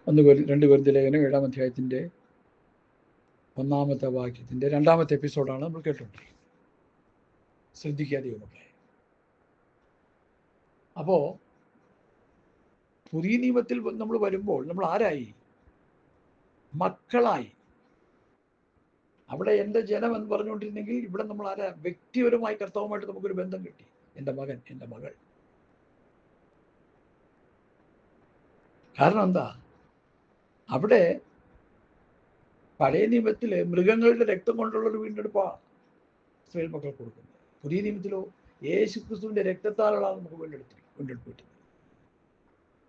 രണ്ട് കൊരിന്ത്യർ ലേഖനം 7-ാം അധ്യായത്തിൻ്റെ 1-ാമത്തെ വാക്യത്തിൻ്റെ 2-ാമത്തെ എപ്പിസോഡാണ് നമ്മൾ കേട്ടുകൊണ്ടിരിക്കുന്നത്. ശ്രദ്ധിക്കാതെയുമൊക്കെ. അപ്പോൾ പുതിയ നിയമത്തിൽ നമ്മൾ വരുമ്പോൾ നമ്മൾ ആരായി? മക്കളായി. അവിടെ എൻ്റെ ജനം എന്ന് പറഞ്ഞുകൊണ്ടിരുന്നെങ്കിൽ ഇവിടെ നമ്മൾ ആരാ? വ്യക്തിപരമായി കർത്താവുമായിട്ട് നമുക്കൊരു ബന്ധം കിട്ടി. എൻ്റെ മകൻ, എൻ്റെ മകൾ. കാരണം എന്താ? അവിടെ പഴയ നിയമത്തിൽ മൃഗങ്ങളുടെ രക്തം കൊണ്ടുള്ളൊരു വീണ്ടെടുപ്പാണ് ഇസ്രായേൽ മക്കൾ കൊടുക്കുന്നത്. പുതിയ നിയമത്തിലോ യേശു ക്രിസ്തുവിൻ്റെ രക്തത്താലാണ് നമുക്ക് വീണ്ടെടുപ്പ് കിട്ടുന്നത്.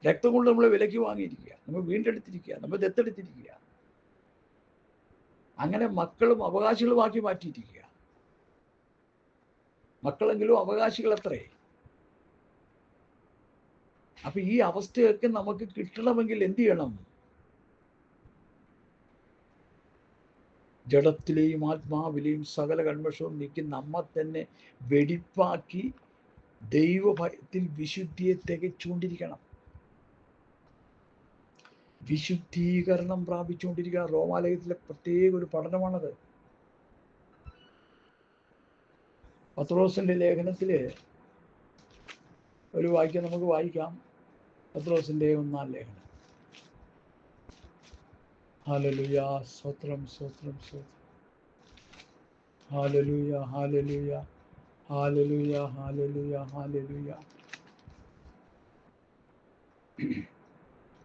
രക്തം കൊണ്ട് നമ്മൾ വിലയ്ക്ക് വാങ്ങിയിരിക്കുക, നമ്മൾ വീണ്ടെടുത്തിരിക്കുക, നമ്മൾ ദത്തെടുത്തിരിക്കുക. അങ്ങനെ മക്കളും അവകാശികളുമാക്കി മാറ്റിയിരിക്കുക. മക്കളെങ്കിലും അവകാശികൾ അത്രേ. അപ്പൊ ഈ അവസ്ഥയൊക്കെ നമുക്ക് കിട്ടണമെങ്കിൽ എന്ത് ചെയ്യണം? ജഡത്തിലെയും ആത്മാവിലെയും സകല കന്മഷവും നീക്കി നമ്മെ തന്നെ വെടിപ്പാക്കി ദൈവഭയത്തിൽ വിശുദ്ധിയെ തികച്ചുകൊണ്ടിരിക്കണം. വിശുദ്ധീകരണം പ്രാപിച്ചുകൊണ്ടിരിക്കുക. റോമാലേഖനത്തിലെ പ്രത്യേക ഒരു പഠനമാണത്. പത്രോസിന്റെ ലേഖനത്തില് ഒരു വാക്യം നമുക്ക് വായിക്കാം. പത്രോസിന്റെ 1-ാം ലേഖനം. ഹല്ലേലൂയ, സ്തോത്രം, സ്തോത്രം, സ്തോത്രം. Hallelujah, hallelujah, hallelujah, hallelujah, hallelujah.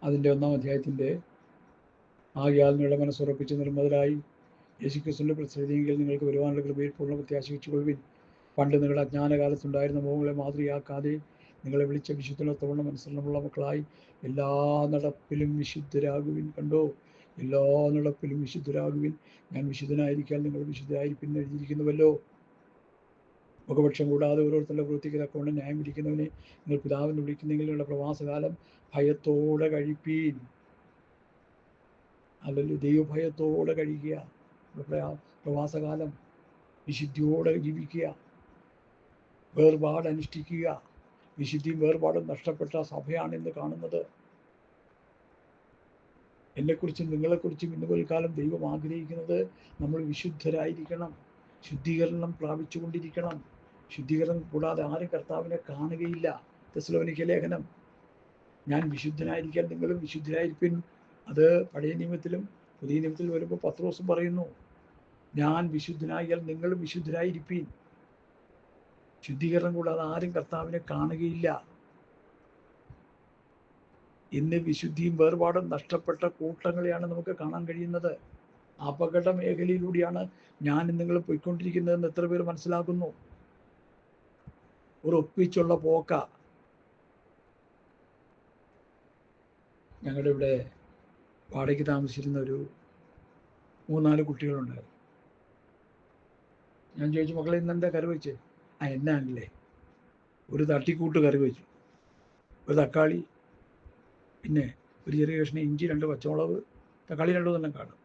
അതിൻ്റെ 1-ാം അധ്യായത്തിൻ്റെ ആകയാൽ നിങ്ങളുടെ മനസ്സുറപ്പിച്ച് നിർമ്മതരായി യേശുക്രിസ്തുവിന്റെ പ്രസിദ്ധിയെങ്കിൽ നിങ്ങൾക്ക് വരുവാനുള്ള കൃപയിൽ പൂർണ്ണ പ്രത്യാശ വെച്ചുകൊള്ളുവിൻ. പണ്ട് നിങ്ങളുടെ അജ്ഞാനകാലത്തുണ്ടായിരുന്ന മോഹങ്ങളെ മാതൃയാക്കാതെ നിങ്ങളെ വിളിച്ച വിശുദ്ധനത്തോളം അനുസരണമുള്ള മക്കളായി എല്ലാ നടപ്പിലും വിശുദ്ധരാകുവിൻ. കണ്ടോ? എല്ലാ നടപ്പിലും വിശുദ്ധരാകുവിൻ. ഞാൻ വിശുദ്ധനായിരിക്കാൻ നിങ്ങൾ വിശുദ്ധരായിരിക്കും എഴുതിയിരിക്കുന്നുവല്ലോ. മുഖപക്ഷം കൂടാതെ ഓരോരുത്തരുടെ പ്രവൃത്തിക്ക് തക്കവണ്ണം ന്യായം വിധിക്കുന്നവനെ നിങ്ങൾ പിതാവിനെ വിളിക്കുന്നെങ്കിൽ നിങ്ങളുടെ പ്രവാസകാലം ഭയത്തോടെ കഴിപ്പീൻ. അല്ലെങ്കിൽ ദൈവഭയത്തോടെ കഴിക്കുക. പ്രവാസകാലം വിശുദ്ധിയോടെ ജീവിക്കുക, വേർപാട് അനുഷ്ഠിക്കുക. വിശുദ്ധിയും വേർപാടും നഷ്ടപ്പെട്ട സഭയാണ് ഇന്ന് കാണുന്നത്. എന്നെക്കുറിച്ചും നിങ്ങളെക്കുറിച്ചും ഇന്ന് പോൽക്കാലം ദൈവം ആഗ്രഹിക്കുന്നത് നമ്മൾ വിശുദ്ധരായിരിക്കണം, ശുദ്ധീകരണം പ്രാപിച്ചുകൊണ്ടിരിക്കണം. ശുദ്ധീകരണം കൂടാതെ ആരും കർത്താവിനെ കാണുകയില്ല. തെസ്സലോനിക്ക ലേഖനം. ഞാൻ വിശുദ്ധനായിരിക്കാൻ നിങ്ങളും വിശുദ്ധരായിരിപ്പിൻ. അത് പഴയ നിയമത്തിലും പുതിയ നിയമത്തിൽ വരുമ്പോൾ പത്രോസും പറയുന്നു, ഞാൻ വിശുദ്ധനായാൽ നിങ്ങളും വിശുദ്ധരായിരിപ്പീൻ. ശുദ്ധീകരണം കൂടാതെ ആരും കർത്താവിനെ കാണുകയില്ല. ഇന്ന് വിശുദ്ധിയും വേർപാടും നഷ്ടപ്പെട്ട കൂട്ടങ്ങളെയാണ് നമുക്ക് കാണാൻ കഴിയുന്നത്. അപകട മേഖലയിലൂടെയാണ് ഞാൻ നിങ്ങൾ പോയിക്കൊണ്ടിരിക്കുന്നതെന്ന് എത്ര പേർ മനസ്സിലാക്കുന്നു? ഒരു ഒപ്പിച്ചുള്ള പോക്ക. ഞങ്ങളുടെ ഇവിടെ വാടകയ്ക്ക് താമസിച്ചിരുന്ന ഒരു 3-4 കുട്ടികളുണ്ടായിരുന്നു. ഞാൻ ചോദിച്ചു, മക്കളെ ഇന്നെന്താ കറി വെച്ചേ? എന്നാണല്ലേ, ഒരു തട്ടിക്കൂട്ട് കറി വെച്ചു. ഒരു തക്കാളി, പിന്നെ ഒരു ചെറിയ കഷ്ണം ഇഞ്ചി, 2 പച്ചമുളക്, തക്കാളി 2 തന്നെ കാണും,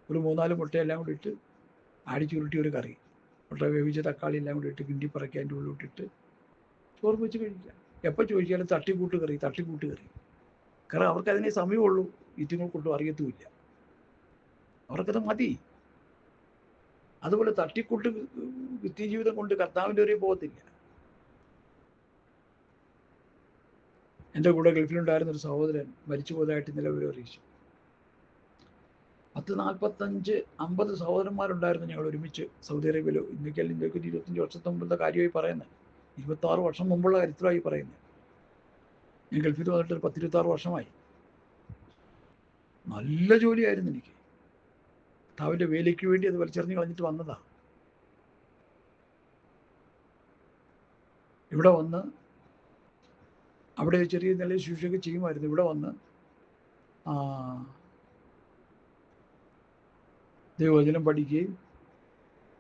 ഒരു 3-4 മുട്ടയെല്ലാം കൂടി ഇട്ട് അടിച്ചുരുട്ടി ഒരു കറി. മുട്ട വേവിച്ച തക്കാളി എല്ലാം കൂടി ഇട്ട് കിണ്ടി പറക്കി അതിൻ്റെ ഉള്ളിൽ ഇട്ടിട്ട് ചോറ് വെച്ച് കഴിക്കുക. എപ്പോൾ ചോദിച്ചാലും തട്ടിക്കൂട്ട് കറി, തട്ടിക്കൂട്ട് കറി. കാരണം അവർക്കതിനെ സമയമുള്ളൂ. ഇതുങ്ങൾക്കൊട്ടും അറിയത്തുമില്ല. അവർക്കത് മതി. അതുപോലെ തട്ടിക്കൂട്ട് നിത്യജീവിതം കൊണ്ട് കർത്താവിൻ്റെ ഒരേ പോകത്തില്ല. എൻ്റെ കൂടെ ഗൾഫിലുണ്ടായിരുന്നൊരു സഹോദരൻ മരിച്ചു പോയതായിട്ട് ഇന്നലെ വിവരം അറിയിച്ചു. 40-45-50 സഹോദരന്മാരുണ്ടായിരുന്നു ഞങ്ങൾ ഒരുമിച്ച് സൗദി അറേബ്യയിലോ. ഇന്ത്യക്ക് 25 വർഷത്തെ മുമ്പത്തെ കാര്യമായി പറയുന്നത്, 26 വർഷം മുമ്പുള്ള ചരിത്രമായി പറയുന്നത്. ഞാൻ ഗൾഫിൽ വന്നിട്ട് ഒരു 10-26 വർഷമായി. നല്ല ജോലിയായിരുന്നു എനിക്ക്. കർത്താവിൻ്റെ വേലയ്ക്ക് വേണ്ടി അത് വലിച്ചെറിഞ്ഞ് കളഞ്ഞിട്ട് വന്നതാ. ഇവിടെ വന്ന് അവിടെ ചെറിയ നിലയിൽ ശുശ്രൂഷയൊക്കെ ചെയ്യുമായിരുന്നു. ഇവിടെ വന്ന് ദൈവവചനം പഠിക്കുകയും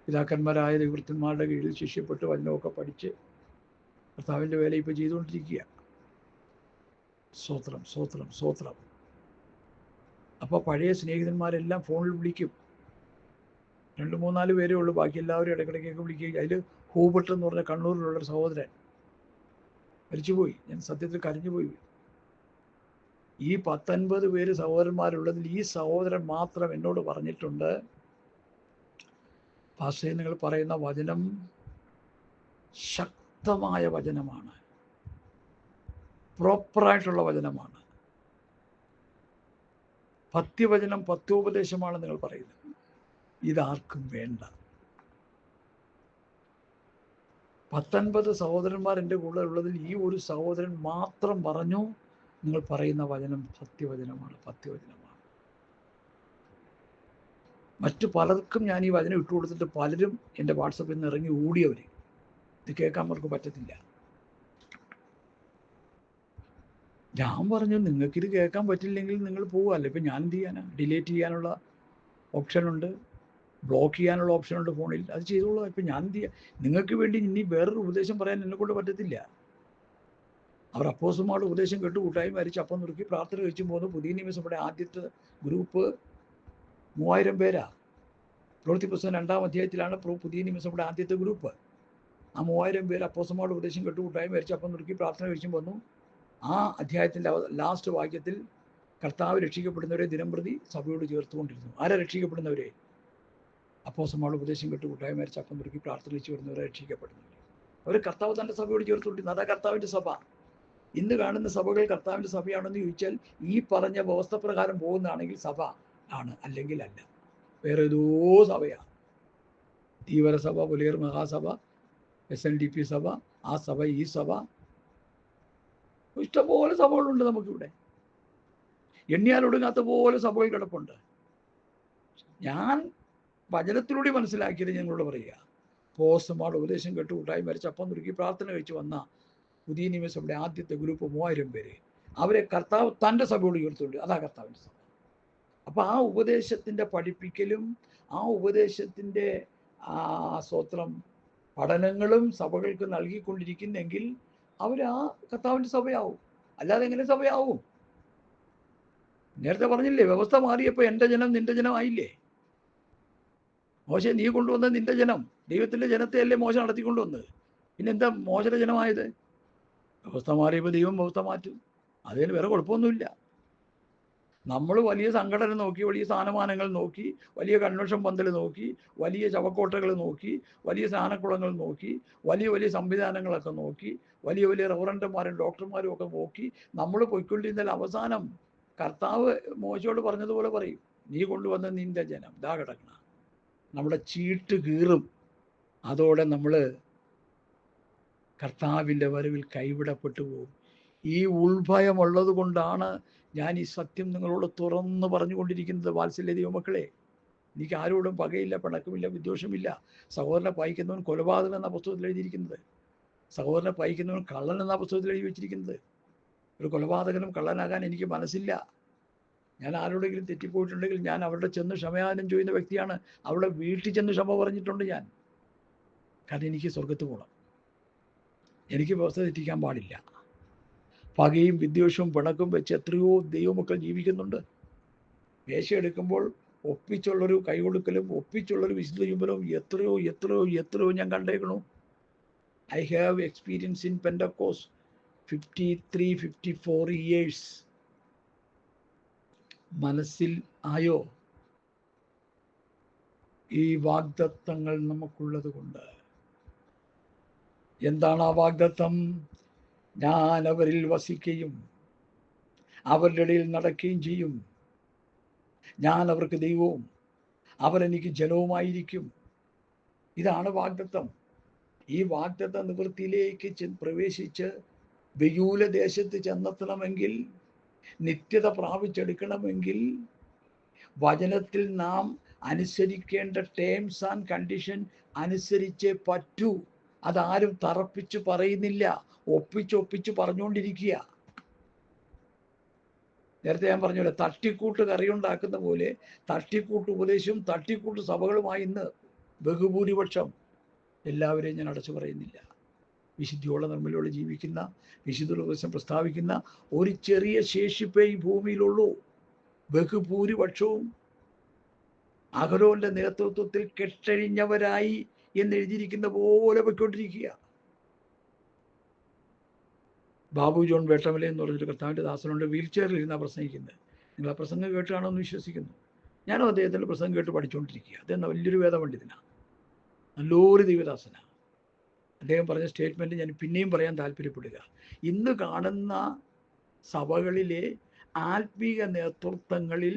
പിതാക്കന്മാരായ ദൈവവൃത്തന്മാരുടെ കീഴിൽ ശിഷ്യപ്പെട്ട് വചനമൊക്കെ പഠിച്ച് കർത്താവിൻ്റെ വേല ഇപ്പോൾ ചെയ്തുകൊണ്ടിരിക്കുക. സ്തോത്രം, സ്തോത്രം, സ്തോത്രം. അപ്പോൾ പഴയ സ്നേഹിതന്മാരെല്ലാം ഫോണിൽ വിളിക്കും. 2-3-4 പേരേ ഉള്ളൂ, ബാക്കി എല്ലാവരും ഇടയ്ക്കിടയ്ക്കൊക്കെ വിളിക്കുക. അതിൽ ഹൂബർട്ട് എന്ന് പറഞ്ഞ കണ്ണൂരിലുള്ളൊരു സഹോദരൻ മരിച്ചുപോയി. ഞാൻ സത്യത്തിൽ കരഞ്ഞുപോയി. ഈ 19 പേര് സഹോദരന്മാരുള്ളതിൽ ഈ സഹോദരൻ മാത്രം എന്നോട് പറഞ്ഞിട്ടുണ്ട്, പാസ്റ്റേ നിങ്ങൾ പറയുന്ന വചനം ശക്തമായ വചനമാണ്, പ്രോപ്പറായിട്ടുള്ള വചനമാണ്, പത്യവചനം, പത്യോപദേശമാണ് നിങ്ങൾ പറയുന്നത്, ഇതാർക്കും വേണ്ട. 19 സഹോദരന്മാർ എൻ്റെ കൂടെ ഉള്ളതിൽ ഈ ഒരു സഹോദരൻ മാത്രം പറഞ്ഞു, നിങ്ങൾ പറയുന്ന വചനം സത്യവചനമാണ്, പത്യവചനമാണ്. മറ്റു പലർക്കും ഞാൻ ഈ വചനം ഇട്ടു കൊടുത്തിട്ട് പലരും എൻ്റെ വാട്സപ്പിൽ നിന്ന് ഇറങ്ങി ഓടിയവർ, ഇത് കേൾക്കാൻ അവർക്ക് പറ്റത്തില്ല. ഞാൻ പറഞ്ഞു, നിങ്ങൾക്കിത് കേൾക്കാൻ പറ്റില്ലെങ്കിൽ നിങ്ങൾ പോവുകയല്ല. ഇപ്പം ഞാൻ എന്ത് ചെയ്യാനാ? ഡിലീറ്റ് ചെയ്യാനുള്ള ഓപ്ഷനുണ്ട്, ബ്ലോക്ക് ചെയ്യാനുള്ള ഓപ്ഷനുണ്ട് ഫോണിൽ, അത് ചെയ്തോളൂ. ഇപ്പം ഞാൻ എന്ത് ചെയ്യാം? നിങ്ങൾക്ക് വേണ്ടി ഇനി വേറൊരു ഉപദേശം പറയാൻ എന്നെ കൊണ്ട് പറ്റത്തില്ല. അവർ അപ്പോസ്തലന്മാരുടെ ഉപദേശം കേട്ട് കൂട്ടായി മരിച്ച് അപ്പം നുറുക്കി പ്രാർത്ഥന കഴിച്ചു പോകുന്ന പുതിയ നിയമസഭയുടെ ആദ്യത്തെ ഗ്രൂപ്പ് 3000 പേരാ. പ്രവൃത്തി പുസ്തകം 2-ാം അധ്യായത്തിലാണ് പുതിയ നിയമസഭയുടെ ആദ്യത്തെ ഗ്രൂപ്പ്. ആ 3000 പേര് അപ്പോസ്തലന്മാരുടെ ഉപദേശം കേട്ട് കൂട്ടായി മരിച്ച് അപ്പം നുറുക്കി പ്രാർത്ഥന കഴിച്ചു വന്നു. ആ അധ്യായത്തിൻ്റെ ലാസ്റ്റ് വാക്യത്തിൽ കർത്താവ് രക്ഷിക്കപ്പെടുന്നവരെ ദിനംപ്രതി സഭയോട് ചേർത്തുകൊണ്ടിരുന്നു. ആരാ രക്ഷിക്കപ്പെടുന്നവരെ? അപ്പോസ്തലന്മാരുടെ ഉപദേശം കേട്ട് കൂട്ടായി മരിച്ച് അപ്പം നുറുക്കി പ്രാർത്ഥന കഴിച്ചു വരുന്നവരെ രക്ഷിക്കപ്പെടുന്നവർ. അവർ കർത്താവ് തൻ്റെ സഭയോട് ചേർത്തുകൊണ്ടിരുന്നു. അതാ കർത്താവിൻ്റെ സഭ. ഇന്ന് കാണുന്ന സഭകൾ കർത്താവിൻ്റെ സഭയാണെന്ന് ചോദിച്ചാൽ ഈ പറഞ്ഞ വ്യവസ്ഥ പ്രകാരം പോകുന്നതാണെങ്കിൽ സഭ ആണ്, അല്ലെങ്കിൽ അല്ല. വേറെ ഏതോ സഭയാണ്. തീവ്ര സഭ, പുലിയർ മഹാസഭ, SNDP സഭ, ആ സഭ, ഈ സഭ, ഇഷ്ടംപോലെ സഭകളുണ്ട് നമുക്കിവിടെ. എണ്ണിയാലൊടുങ്ങാത്ത പോലെ സഭകൾ കിടപ്പുണ്ട്. ഞാൻ വചനത്തിലൂടെ മനസ്സിലാക്കിയത് ഞങ്ങളോട് പറയുക, അപ്പോസ്തലന്മാരുടെ ഉപദേശം കേട്ട് കൂട്ടായി മരിച്ച് അപ്പം നുറുക്കി പ്രാർത്ഥന കഴിച്ച് വന്ന പുതിയ നിയമസഭയുടെ ആദ്യത്തെ ഗ്രൂപ്പ് 3000 പേര്, അവരെ കർത്താവ് തൻ്റെ സഭയോട് ഉയർത്തുണ്ട്. അതാ കർത്താവിൻ്റെ സഭ. അപ്പം ആ ഉപദേശത്തിൻ്റെ പഠിപ്പിക്കലും ആ ഉപദേശത്തിൻ്റെ സ്വത്രം പഠനങ്ങളും സഭകൾക്ക് നൽകിക്കൊണ്ടിരിക്കുന്നെങ്കിൽ അവർ ആ കർത്താവിൻ്റെ സഭയാവും. അല്ലാതെ എങ്ങനെ സഭയാവും? നേരത്തെ പറഞ്ഞില്ലേ, വ്യവസ്ഥ മാറിയപ്പോൾ എൻ്റെ ജനം നിന്റെ ജനം ആയില്ലേ? മോശെ നീ കൊണ്ടുവന്ന നിന്റെ ജനം, ദൈവത്തിൻ്റെ ജനത്തെ അല്ലേ മോശ നടത്തിക്കൊണ്ടുവന്നത്? പിന്നെന്താ മോശയുടെ ജനമായത്? വ്യവസ്ഥ മാറിയപ്പോൾ ദൈവം വ്യവസ്ഥ മാറ്റും. അതിന് വേറെ കുഴപ്പമൊന്നുമില്ല. നമ്മൾ വലിയ സംഘടന നോക്കി, വലിയ സ്ഥാനമാനങ്ങൾ നോക്കി, വലിയ കൺവെൻഷൻ പന്തൽ നോക്കി, വലിയ ശവക്കോട്ടകൾ നോക്കി, വലിയ സ്നാനക്കുളങ്ങൾ നോക്കി, വലിയ വലിയ സംവിധാനങ്ങളൊക്കെ നോക്കി, വലിയ വലിയ റവറൻഡന്മാരും ഡോക്ടർമാരും ഒക്കെ നോക്കി നമ്മൾ പോയിക്കൊണ്ടിരുന്നാൽ അവസാനം കർത്താവ് മോശയോട് പറഞ്ഞതുപോലെ പറയും, നീ കൊണ്ടുവന്ന നിന്റെ ജനം ഇതാ കിടക്കണം. നമ്മുടെ ചീട്ട് കീറും. അതോടെ നമ്മൾ കർത്താവിൻ്റെ വരവിൽ കൈവിടപ്പെട്ടു പോകും. ഈ ഉൾഭയമുള്ളത് കൊണ്ടാണ് ഞാൻ ഈ സത്യം നിങ്ങളോട് തുറന്ന് പറഞ്ഞുകൊണ്ടിരിക്കുന്നത്. വാത്സല്യ ദൈവമക്കളെ, എനിക്ക് ആരോടും പകയില്ല, പിണക്കമില്ല, വിദ്വേഷമില്ല. സഹോദരനെ പഴിക്കുന്നവൻ കൊലപാതകം എന്ന പുസ്തകത്തിൽ എഴുതിയിരിക്കുന്നത്, സഹോദരനെ പഴിക്കുന്നവൻ കള്ളൻ എന്ന പുസ്തകത്തിൽ എഴുതി വെച്ചിരിക്കുന്നത്. ഒരു കൊലപാതകനും കള്ളനാകാൻ എനിക്ക് മനസ്സില്ല. ഞാൻ ആരോടെങ്കിലും തെറ്റിപ്പോയിട്ടുണ്ടെങ്കിൽ ഞാൻ അവരുടെ ചെന്ന് ക്ഷമയാനം ചെയ്യുന്ന വ്യക്തിയാണ്. അവരുടെ വീട്ടിൽ ചെന്ന് ക്ഷമ പറഞ്ഞിട്ടുണ്ട് ഞാൻ. കാരണം എനിക്ക് സ്വർഗത്ത് പോകണം. എനിക്ക് വ്യവസ്ഥ തെറ്റിക്കാൻ പാടില്ല. പകയും വിദ്വേഷവും പിണക്കും വെച്ച് എത്രയോ ദൈവമക്കൾ ജീവിക്കുന്നുണ്ട്. മേശ എടുക്കുമ്പോൾ ഒപ്പിച്ചുള്ളൊരു കൈകൊടുക്കലും ഒപ്പിച്ചുള്ളൊരു വിശുദ്ധ ചുംബനവും എത്രയോ എത്രയോ എത്രയോ ഞാൻ കണ്ടേക്കണു. I have experience in Pentecost 53-54 years. മനസ്സിൽ ആയോ? ഈ വാഗ്ദത്തങ്ങൾ നമുക്കുള്ളത് കൊണ്ട്. എന്താണ് ആ വാഗ്ദത്തം? ഞാൻ അവരിൽ വസിക്കുകയും അവരുടെ ഇടയിൽ നടക്കുകയും ചെയ്യും. ഞാൻ അവർക്ക് ദൈവവും അവരെനിക്ക് ജനവുമായിരിക്കും. ഇതാണ് വാഗ്ദത്തം. ഈ വാഗ്ദത്ത നിവൃത്തിയിലേക്ക് പ്രവേശിച്ച് ബെയൂല ദേശത്ത് ചെന്നെത്തണമെങ്കിൽ, നിത്യത പ്രാപിച്ചെടുക്കണമെങ്കിൽ വചനത്തിൽ നാം അനുസരിക്കേണ്ട ടേംസ് ആൻഡ് കണ്ടീഷൻ അനുസരിച്ചേ പറ്റൂ. അതാരും തറപ്പിച്ച് പറയുന്നില്ല, ഒപ്പിച്ചൊപ്പിച്ച് പറഞ്ഞുകൊണ്ടിരിക്കുക. നേരത്തെ ഞാൻ പറഞ്ഞ തട്ടിക്കൂട്ട് കറിയുണ്ടാക്കുന്ന പോലെ തട്ടിക്കൂട്ട് ഉപദേശവും തട്ടിക്കൂട്ട് സഭകളുമായി ഇന്ന് ബഹുഭൂരിപക്ഷം. എല്ലാവരെയും ഞാൻ അടച്ചു പറയുന്നില്ല. വിശുദ്ധിയോടെ നമ്മളിലൂടെ ജീവിക്കുന്ന, വിശുദ്ധ ഉപദേശം പ്രസ്താവിക്കുന്ന ഒരു ചെറിയ ശേഷിപ്പേ ഈ ഭൂമിയിലുള്ളൂ. ബഹുഭൂരിപക്ഷവും അഹരോന്റെ നേതൃത്വത്തിൽ കെട്ടഴിഞ്ഞവരായി എന്ന് എഴുതിയിരിക്കുന്ന പോലെ പൊയ്ക്കൊണ്ടിരിക്കുക. ബാബു ജോൺ വേട്ടമല എന്ന് പറഞ്ഞൊരു കർത്താവിൻ്റെ ദാസനുണ്ട്, വീൽ ചെയറിൽ ഇരുന്നാണ് പ്രസംഗിക്കുന്നത്. നിങ്ങൾ ആ പ്രസംഗം കേട്ടാണോ എന്ന് വിശ്വസിക്കുന്നു. ഞാനും അദ്ദേഹത്തിൻ്റെ പ്രസംഗം കേട്ട് പഠിച്ചുകൊണ്ടിരിക്കുക. അദ്ദേഹം വലിയൊരു വേദപണ്ഡിതനാണ്, നല്ലൊരു ദൈവദാസനാണ്. അദ്ദേഹം പറഞ്ഞ സ്റ്റേറ്റ്മെൻറ്റ് ഞാൻ പിന്നെയും പറയാൻ താല്പര്യപ്പെടുക. ഇന്ന് കാണുന്ന സഭകളിലെ ആത്മീക നേതൃത്വങ്ങളിൽ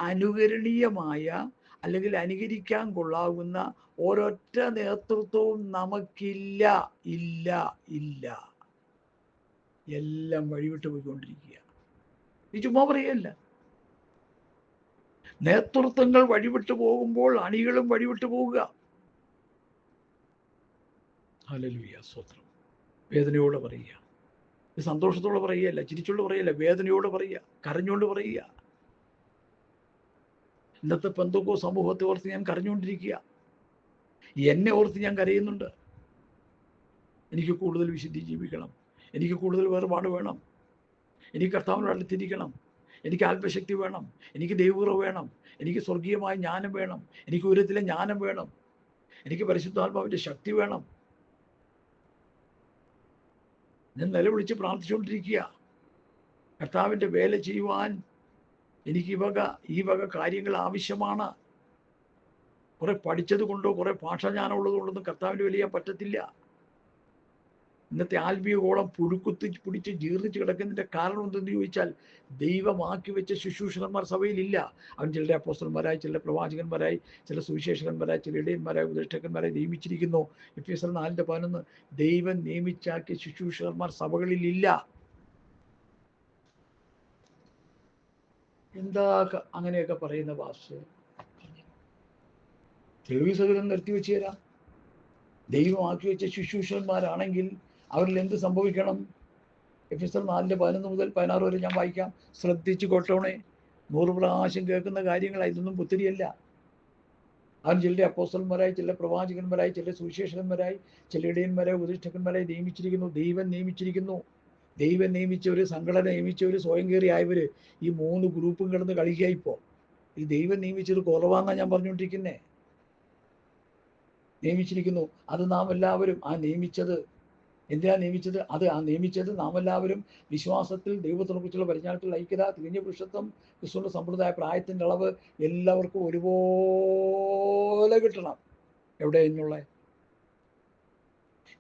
അനുകരണീയമായ അല്ലെങ്കിൽ അനുകരിക്കാൻ കൊള്ളാവുന്ന ഒരൊറ്റ നേതൃത്വവും നമുക്കില്ല. ഇല്ല ഇല്ല, എല്ലാം വഴിവിട്ട് പോയിക്കൊണ്ടിരിക്കുക. ഈ ചുമ്മാ പറയല്ല. നേതൃത്വങ്ങൾ വഴിവിട്ട് പോകുമ്പോൾ അണികളും വഴിവിട്ട് പോവുക. ഹല്ലേലൂയ, സ്തോത്രം. വേദനയോടെ പറയുക, സന്തോഷത്തോടെ പറയുകയല്ല, ചിരിച്ചോണ്ട് പറയുകയല്ല, വേദനയോടെ പറയുക, കരഞ്ഞുകൊണ്ട് പറയുക. ഇന്നത്തെ പെന്തക്കോ സമൂഹത്തെ ഓർത്ത് ഞാൻ കരഞ്ഞുകൊണ്ടിരിക്കുക. എന്നെ ഓർത്ത് ഞാൻ കരയുന്നുണ്ട്. എനിക്ക് കൂടുതൽ വിശുദ്ധി ജീവിക്കണം, എനിക്ക് കൂടുതൽ വേർപാട് വേണം, എനിക്ക് കർത്താവിനോട് അടുത്തിരിക്കണം, എനിക്ക് ആത്മശക്തി വേണം, എനിക്ക് ദൈവകൃപ വേണം, എനിക്ക് സ്വർഗീയമായ ജ്ഞാനം വേണം, എനിക്ക് ഉയരത്തിലെ ജ്ഞാനം വേണം, എനിക്ക് പരിശുദ്ധാത്മാവിൻ്റെ ശക്തി വേണം. ഞാൻ നിലവിളിച്ച് പ്രാർത്ഥിച്ചുകൊണ്ടിരിക്കുക. കർത്താവിൻ്റെ വേല ചെയ്യുവാൻ എനിക്ക് ഈ വക കാര്യങ്ങൾ ആവശ്യമാണ്. കുറെ പഠിച്ചത് കൊണ്ടോ കുറെ ഭാഷാജ്ഞാനം ഉള്ളത് കൊണ്ടൊന്നും കർത്താവിൻ്റെ വേല ചെയ്യാൻ പറ്റത്തില്ല. ഇന്നത്തെ ആത്മീയ ഗോളം പുഴുക്കുത്തി പിടിച്ച് ജീർണിച്ച് കിടക്കുന്നതിൻ്റെ കാരണം എന്തെന്ന് ചോദിച്ചാൽ, ദൈവമാക്കി വെച്ച ശുശ്രൂഷകന്മാർ സഭയിലില്ല. അവൻ ചിലരെ അപ്പോസ്തലന്മാരായി, ചിലരെ പ്രവാചകന്മാരായി, ചില സുവിശേഷകന്മാരായി, ചില ഇടയന്മാരായി, ഉപദേഷ്ടാക്കന്മാരായി നിയമിച്ചിരിക്കുന്നു. എഫെസ്യർ 4:11 ദൈവം നിയമിച്ചാക്കിയ ശുശ്രൂഷകന്മാർ സഭകളിലില്ല. എന്താ അങ്ങനെയൊക്കെ പറയുന്ന ഭാഷ? തെളിവ് സഹിതം നിർത്തിവെച്ച് തരാം. ദൈവമാക്കി വെച്ച ശുശ്രൂഷകന്മാരാണെങ്കിൽ അവരിൽ എന്ത് സംഭവിക്കണം? എഫെസ്യർ 4:11 മുതൽ 16 വരെ ഞാൻ വായിക്കാം. ശ്രദ്ധിച്ചു കൊട്ടോണേ. 100 പ്രാവശ്യം കേൾക്കുന്ന കാര്യങ്ങളാണ്, ഇതൊന്നും പുത്തിരിയല്ല. അവൻ ചിലരെ അപ്പോസ്തലന്മാരായി, ചില പ്രവാചകന്മാരായി, ചില സുവിശേഷകന്മാരായി, ചില ഇടയന്മാരായി, ഉപദേഷ്ടാക്കന്മാരായി നിയമിച്ചിരിക്കുന്നു. ദൈവം നിയമിച്ചിരിക്കുന്നു. ദൈവം നിയമിച്ചവര്, സംഘടന നിയമിച്ചവര്, സ്വയം കയറിയായവര്, ഈ 3 ഗ്രൂപ്പും കിടന്ന് കളിക്കുക. ഇപ്പോൾ ഈ ദൈവം നിയമിച്ചത് കുറവാന്നാണ് ഞാൻ പറഞ്ഞുകൊണ്ടിരിക്കുന്നത്. നിയമിച്ചിരിക്കുന്നു. അത് നാം എല്ലാവരും നിയമിച്ചത് എന്തിനാ നിയമിച്ചത്? നിയമിച്ചത് നാം എല്ലാവരും വിശ്വാസത്തിൽ ദൈവത്തിനെ കുറിച്ചുള്ള പരിജ്ഞാനത്തിൽ ഐക്യത, തികഞ്ഞ പുരുഷത്വം, ക്രിസ്തുവിന്റെ സമ്പ്രദായ പ്രായത്തിൻ്റെ അളവ് എല്ലാവർക്കും ഒരുപോലെ കിട്ടണം. എവിടെ എന്നുള്ള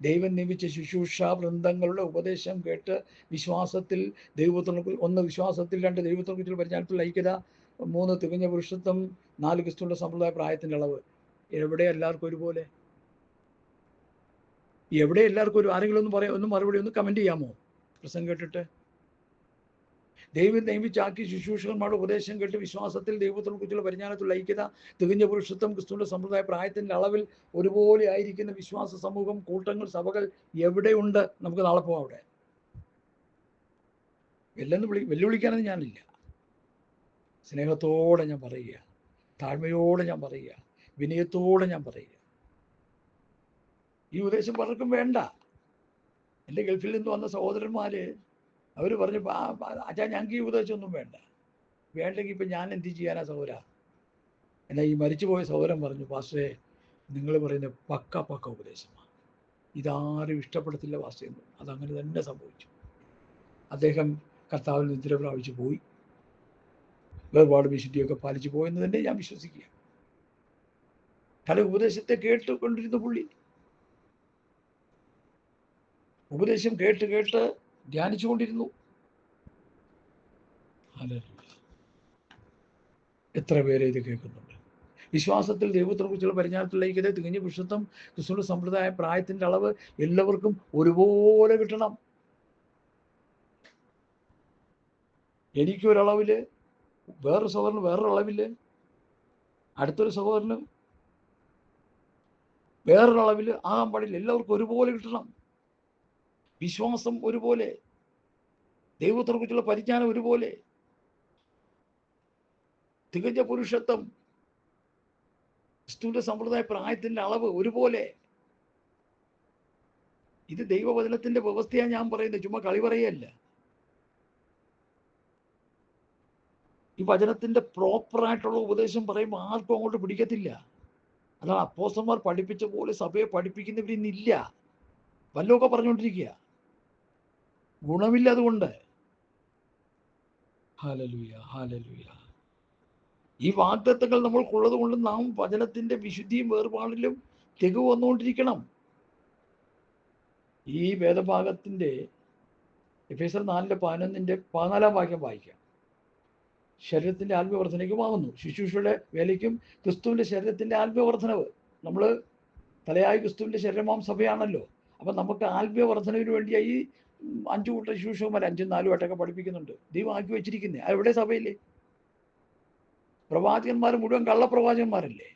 ദൈവം നിയമിച്ച ശുശ്രൂഷ വൃന്ദങ്ങളുടെ ഉപദേശം കേട്ട് വിശ്വാസത്തിൽ ദൈവത്തിനെ, 1 വിശ്വാസത്തിൽ, 2 ദൈവത്തിനെ കുറിച്ചുള്ള പരിജ്ഞാനത്തിൽ ഐക്യത, 3 തികഞ്ഞ പുരുഷത്വം, 4 ക്രിസ്തുവിന്റെ സമ്പ്രദായ പ്രായത്തിൻ്റെ അളവ്. എവിടെ എല്ലാവർക്കും ഒരുപോലെ? എവിടെ എല്ലാവർക്കും ആരെങ്കിലും ഒന്ന് മറുപടി ഒന്ന് കമന്റ് ചെയ്യാമോ? പ്രസംഗം കേട്ടിട്ട്. ദൈവം നിയമിച്ചാക്കി ശുശ്രൂഷകന്മാരുടെ ഉപദേശം കേട്ട് വിശ്വാസത്തിൽ ദൈവത്തിനെ കുറിച്ചുള്ള പരിജ്ഞാനത്തിൽ ഐക്യത, തികഞ്ഞ പുരുഷത്വം, ക്രിസ്തുവിന്റെ സമ്പ്രദായ പ്രായത്തിന്റെ അളവിൽ ഒരുപോലെ ആയിരിക്കുന്ന വിശ്വാസ സമൂഹം, കൂട്ടങ്ങൾ, സഭകൾ എവിടെയുണ്ട്? നമുക്ക് നാളെ പോവാം. അവിടെ വെല്ലുവിളിക്കാനൊന്നും ഞാനില്ല. സ്നേഹത്തോടെ ഞാൻ പറയുക, താഴ്മയോടെ ഞാൻ പറയുക, വിനയത്തോടെ ഞാൻ പറയുക. ഈ ഉപദേശം പലർക്കും വേണ്ട. എൻ്റെ ഗൾഫിൽ നിന്ന് വന്ന സഹോദരന്മാര് അവർ പറഞ്ഞു, അച്ഛാ ഞങ്ങൾക്ക് ഈ ഉപദേശമൊന്നും വേണ്ടെങ്കിൽ ഇപ്പം ഞാൻ എന്ത് ചെയ്യാനാ സഹോദര? എന്നാൽ ഈ മരിച്ചുപോയ സഹോദരൻ പറഞ്ഞു, പാസ്റ്ററെ നിങ്ങൾ പറയുന്ന പക്ക ഉപദേശമാണ്, ഇതാരും ഇഷ്ടപ്പെടത്തില്ല പാസ്റ്ററെ എന്ന്. അതങ്ങനെ തന്നെ സംഭവിച്ചു. അദ്ദേഹം കർത്താവിൽ നിദ്ര പ്രാപിച്ചു പോയി, വേർപാട് വിശുദ്ധിയൊക്കെ പാലിച്ചു പോയെന്ന് തന്നെ ഞാൻ വിശ്വസിക്കുക. പല ഉപദേശത്തെ കേട്ടുകൊണ്ടിരുന്ന പുള്ളി ഉപദേശം കേട്ട് ധ്യാനിച്ചു കൊണ്ടിരുന്നു. എത്ര പേരെ ഇത് കേൾക്കുന്നുണ്ട്? വിശ്വാസത്തിൽ ദൈവത്തിനെ കുറിച്ചുള്ള പരിജ്ഞാനത്തിൽ ഐക്യത, തികഞ്ഞ പുരുഷത്വം, ക്രിസ്തുവിന്റെ സമ്പ്രദായ പ്രായത്തിന്റെ അളവ് എല്ലാവർക്കും ഒരുപോലെ കിട്ടണം. എനിക്കൊരളവില്, വേറൊരു സഹോദരന് വേറൊരളവില്, അടുത്തൊരു സഹോദരന് വേറൊരളവില് ആകാൻ പാടില്ല. എല്ലാവർക്കും ഒരുപോലെ കിട്ടണം. വിശ്വാസം ഒരുപോലെ, ദൈവത്തിനെ കുറിച്ചുള്ള പരിജ്ഞാനം ഒരുപോലെ, തികഞ്ഞ പുരുഷത്വം, ക്രിസ്തുവിന്റെ സമ്പ്രദായ പ്രായത്തിന്റെ അളവ് ഒരുപോലെ. ഇത് ദൈവവചനത്തിന്റെ വ്യവസ്ഥയാണ് ഞാൻ പറയുന്നത്, ചുമ്മാ കളി പറയല്ല. ഈ വചനത്തിന്റെ പ്രോപ്പറായിട്ടുള്ള ഉപദേശം പറയുമ്പോൾ ആർക്കും അങ്ങോട്ട് പിടിക്കത്തില്ല. അതാണ് അപ്പോസ്തലന്മാർ പഠിപ്പിച്ച പോലെ സഭയെ പഠിപ്പിക്കുന്നവരിന്നില്ല. വല്ലതൊക്കെ പറഞ്ഞുകൊണ്ടിരിക്കുക. ഗുണമില്ല. അതുകൊണ്ട് ഹല്ലേലൂയ, ഹല്ലേലൂയ. ഈ വാഗ്ദത്തങ്ങൾ നമ്മൾക്കുള്ളത് കൊണ്ട് നാം വചനത്തിന്റെ വിശുദ്ധിയും വേർപാടിലും തികവ് വന്നുകൊണ്ടിരിക്കണം. ഈ വേദഭാഗത്തിന്റെ എഫേസ്യർ 4:11 വാക്യം വായിക്കാം. ശരീരത്തിന്റെ ആത്മീയവർദ്ധനയ്ക്കുമാകുന്നു. ശുശ്രൂഷയുടെ വേലയ്ക്കും ക്രിസ്തുവിന്റെ ശരീരത്തിന്റെ ആത്മീയവർദ്ധനവ്. നമ്മൾ തലയായ ക്രിസ്തുവിന്റെ ശരീരമാം സഭയാണല്ലോ. അപ്പം നമുക്ക് ആത്മീയവർദ്ധനവിന് വേണ്ടിയായി 5 കൂട്ടം ശുശ്രൂഷകന്മാർ 5ഉം 4ഉം ആയിട്ടൊക്കെ പഠിപ്പിക്കുന്നുണ്ട്. ദൈവം ആക്കി വെച്ചിരിക്കുന്നത്. അതെവിടെ സഭയില്ലേ? പ്രവാചകന്മാർ മുഴുവൻ കള്ളപ്രവാചകന്മാരല്ലേ?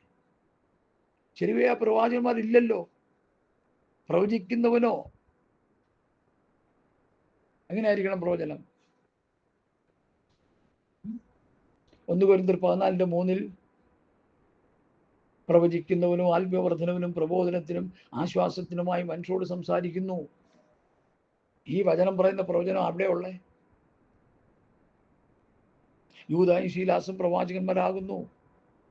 ശരിയായ പ്രവാചകന്മാരില്ലല്ലോ. പ്രവചിക്കുന്നവനോ എങ്ങനെയായിരിക്കണം പ്രവചനം? 1 കൊരിന്ത്യർ 14:3 പ്രവചിക്കുന്നവനും ആത്മീയവർദ്ധനവിനും പ്രബോധനത്തിനും ആശ്വാസത്തിനുമായി മനുഷ്യരോട് സംസാരിക്കുന്നു. ഈ വചനം പറയുന്ന പ്രവചനം അവിടെയുള്ളേ. യൂദായും ശീലാസും പ്രവാചകന്മാരാകുന്നു.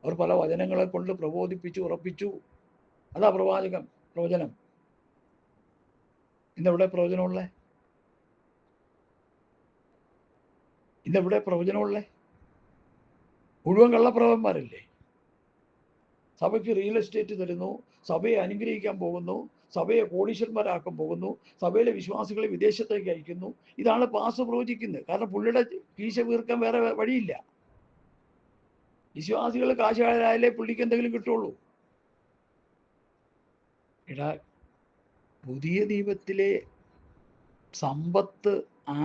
അവർ പല വചനങ്ങളെ കൊണ്ട് പ്രബോധിപ്പിച്ചു ഉറപ്പിച്ചു. അതാ പ്രവചനം. ഇന്നെവിടെ പ്രവചനമുള്ളേ? ഇന്നെവിടെ പ്രവചനമുള്ളേ? മുഴുവൻ കള്ളപ്രവന്മാരല്ലേ? സഭയ്ക്ക് റിയൽ എസ്റ്റേറ്റ് തരുന്നു, സഭയെ അനുഗ്രഹിക്കാൻ പോകുന്നു, സഭയെ കോടീശ്വരന്മാരാക്കാൻ പോകുന്നു, സഭയിലെ വിശ്വാസികളെ വിദേശത്തേക്ക് അയക്കുന്നു. ഇതാണ് പാസ് പ്രവചിക്കുന്നത്. കാരണം പുള്ളിയുടെ കീശ വീർക്കാൻ വേറെ വഴിയില്ല. വിശ്വാസികൾ കാശായാലേ പുള്ളിക്ക് എന്തെങ്കിലും കിട്ടുള്ളൂ. എടാ, പുതിയ നിയമത്തിലെ സമ്പത്ത്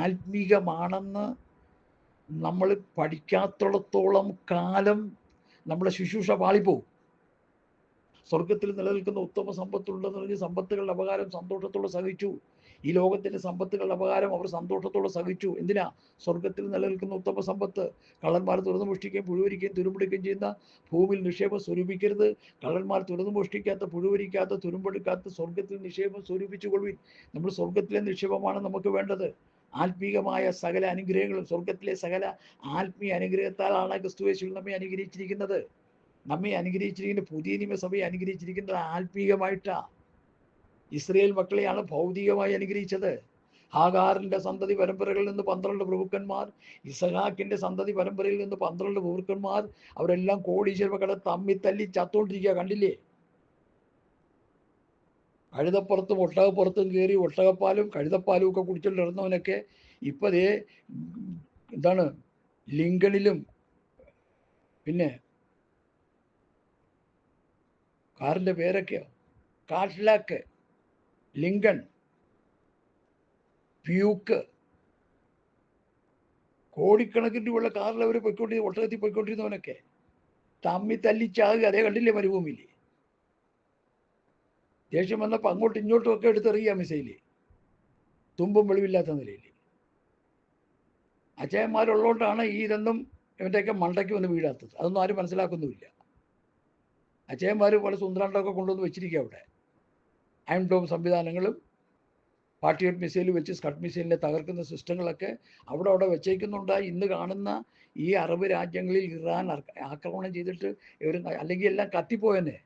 ആത്മീകമാണെന്ന് നമ്മൾ പഠിക്കാത്തിടത്തോളം കാലം നമ്മുടെ ശുശ്രൂഷ പാളിപ്പോവും. സ്വർഗത്തിൽ നിലനിൽക്കുന്ന ഉത്തമ സമ്പത്തുണ്ടെന്ന് പറഞ്ഞ് സമ്പത്തുകളുടെ അപകാരം സന്തോഷത്തോടെ സഹിച്ചു. ഈ ലോകത്തിന്റെ സമ്പത്തുകളുടെ അപകാരം അവർ സന്തോഷത്തോടെ സഹിച്ചു. എന്തിനാ? സ്വർഗത്തിൽ നിലനിൽക്കുന്ന ഉത്തമ സമ്പത്ത്. കള്ളന്മാർ തുറന്നു മോഷ്ടിക്കുകയും പുഴുവരിക്കുകയും തുരുമ്പെടുക്കുകയും ചെയ്യുന്ന ഭൂമിയിൽ നിക്ഷേപം സ്വരൂപിക്കരുത്. കള്ളന്മാർ തുറന്നു മോഷ്ടിക്കാത്ത, പുഴുവരിക്കാത്ത, തുരുമ്പെടുക്കാത്ത സ്വർഗത്തിൽ നിക്ഷേപം സ്വരൂപിച്ചുകൊള്ളുവിൻ. നമ്മൾ സ്വർഗത്തിലെ നിക്ഷേപമാണ് നമുക്ക് വേണ്ടത്. ആത്മീകമായ സകല അനുഗ്രഹങ്ങളും, സ്വർഗത്തിലെ സകല ആത്മീയ അനുഗ്രഹത്താലാണ് ക്രിസ്തുയേശുവിൽ നമ്മെ അനുഗ്രഹിച്ചിരിക്കുന്നത്. നമ്മെ അനുഗ്രഹിച്ചിരിക്കുന്ന പുതിയ നിയമസഭയെ അനുഗ്രഹിച്ചിരിക്കുന്നത് ആത്മീകമായിട്ടാ. ഇസ്രയേൽ മക്കളെയാണ് ഭൗതികമായി അനുഗ്രഹിച്ചത്. ഹാഗാറിന്റെ സന്തതി പരമ്പരകളിൽ നിന്ന് 12 പ്രഭുക്കന്മാർ, ഇസഹാക്കിന്റെ സന്തതി പരമ്പരയിൽ നിന്ന് 12 പ്രഭുക്കന്മാർ, അവരെല്ലാം കോടീശ്വര മക്കളെ തല്ലി ചത്തോണ്ടിരിക്കുക. കണ്ടില്ലേ? കഴുതപ്പുറത്തും ഒട്ടകപ്പുറത്തും കയറി ഒട്ടകപ്പാലും കഴുതപ്പാലും ഒക്കെ കുടിച്ചോണ്ടിരുന്നവനൊക്കെ ഇപ്പതേ എന്താണ് ലിങ്കണിലും, പിന്നെ കാറിന്റെ പേരൊക്കെയോ കാഡ്ലാക്ക്, ലിങ്കൺ, പ്യൂക്ക്, കോടിക്കണക്കിന് രൂപയുള്ള കാറിൽ അവർ ഒട്ടകത്തിൽ പോയിക്കൊണ്ടിരുന്നവനൊക്കെ തല്ലിച്ചാകുക. അതേ കണ്ടില്ലേ മരുഭൂമിയിൽ? ദേഷ്യം വന്നപ്പോൾ അങ്ങോട്ടും ഇങ്ങോട്ടും ഒക്കെ എടുത്തെറിയുക മിസൈല്, തുമ്പും വെളിവില്ലാത്ത നിലയിൽ. അച്ഛന്മാരുള്ളതുകൊണ്ടാണ് ഈ ഇതൊന്നും ഇവൻ്റെയൊക്കെ മണ്ടയ്ക്ക് വന്ന് വീഴാത്തത്. അതൊന്നും ആരും മനസ്സിലാക്കുന്നുമില്ല. അച്ഛന്മാർ പല സുന്ദരാണ്ടൊക്കെ കൊണ്ടുവന്ന് വെച്ചിരിക്കുക അവിടെ. അയൺ ഡോം സംവിധാനങ്ങളും പാട്രിയോട്ട് മിസൈൽ വെച്ച് സ്കഡ് മിസൈലിനെ തകർക്കുന്ന സിസ്റ്റങ്ങളൊക്കെ അവിടെ വെച്ചേക്കുന്നുണ്ട്. ഇന്ന് കാണുന്ന ഈ അറബ് രാജ്യങ്ങളിൽ ഇറാൻ ആക്രമണം ചെയ്തിട്ട് ഇവർ, അല്ലെങ്കിൽ എല്ലാം കത്തിപ്പോയെന്നെ.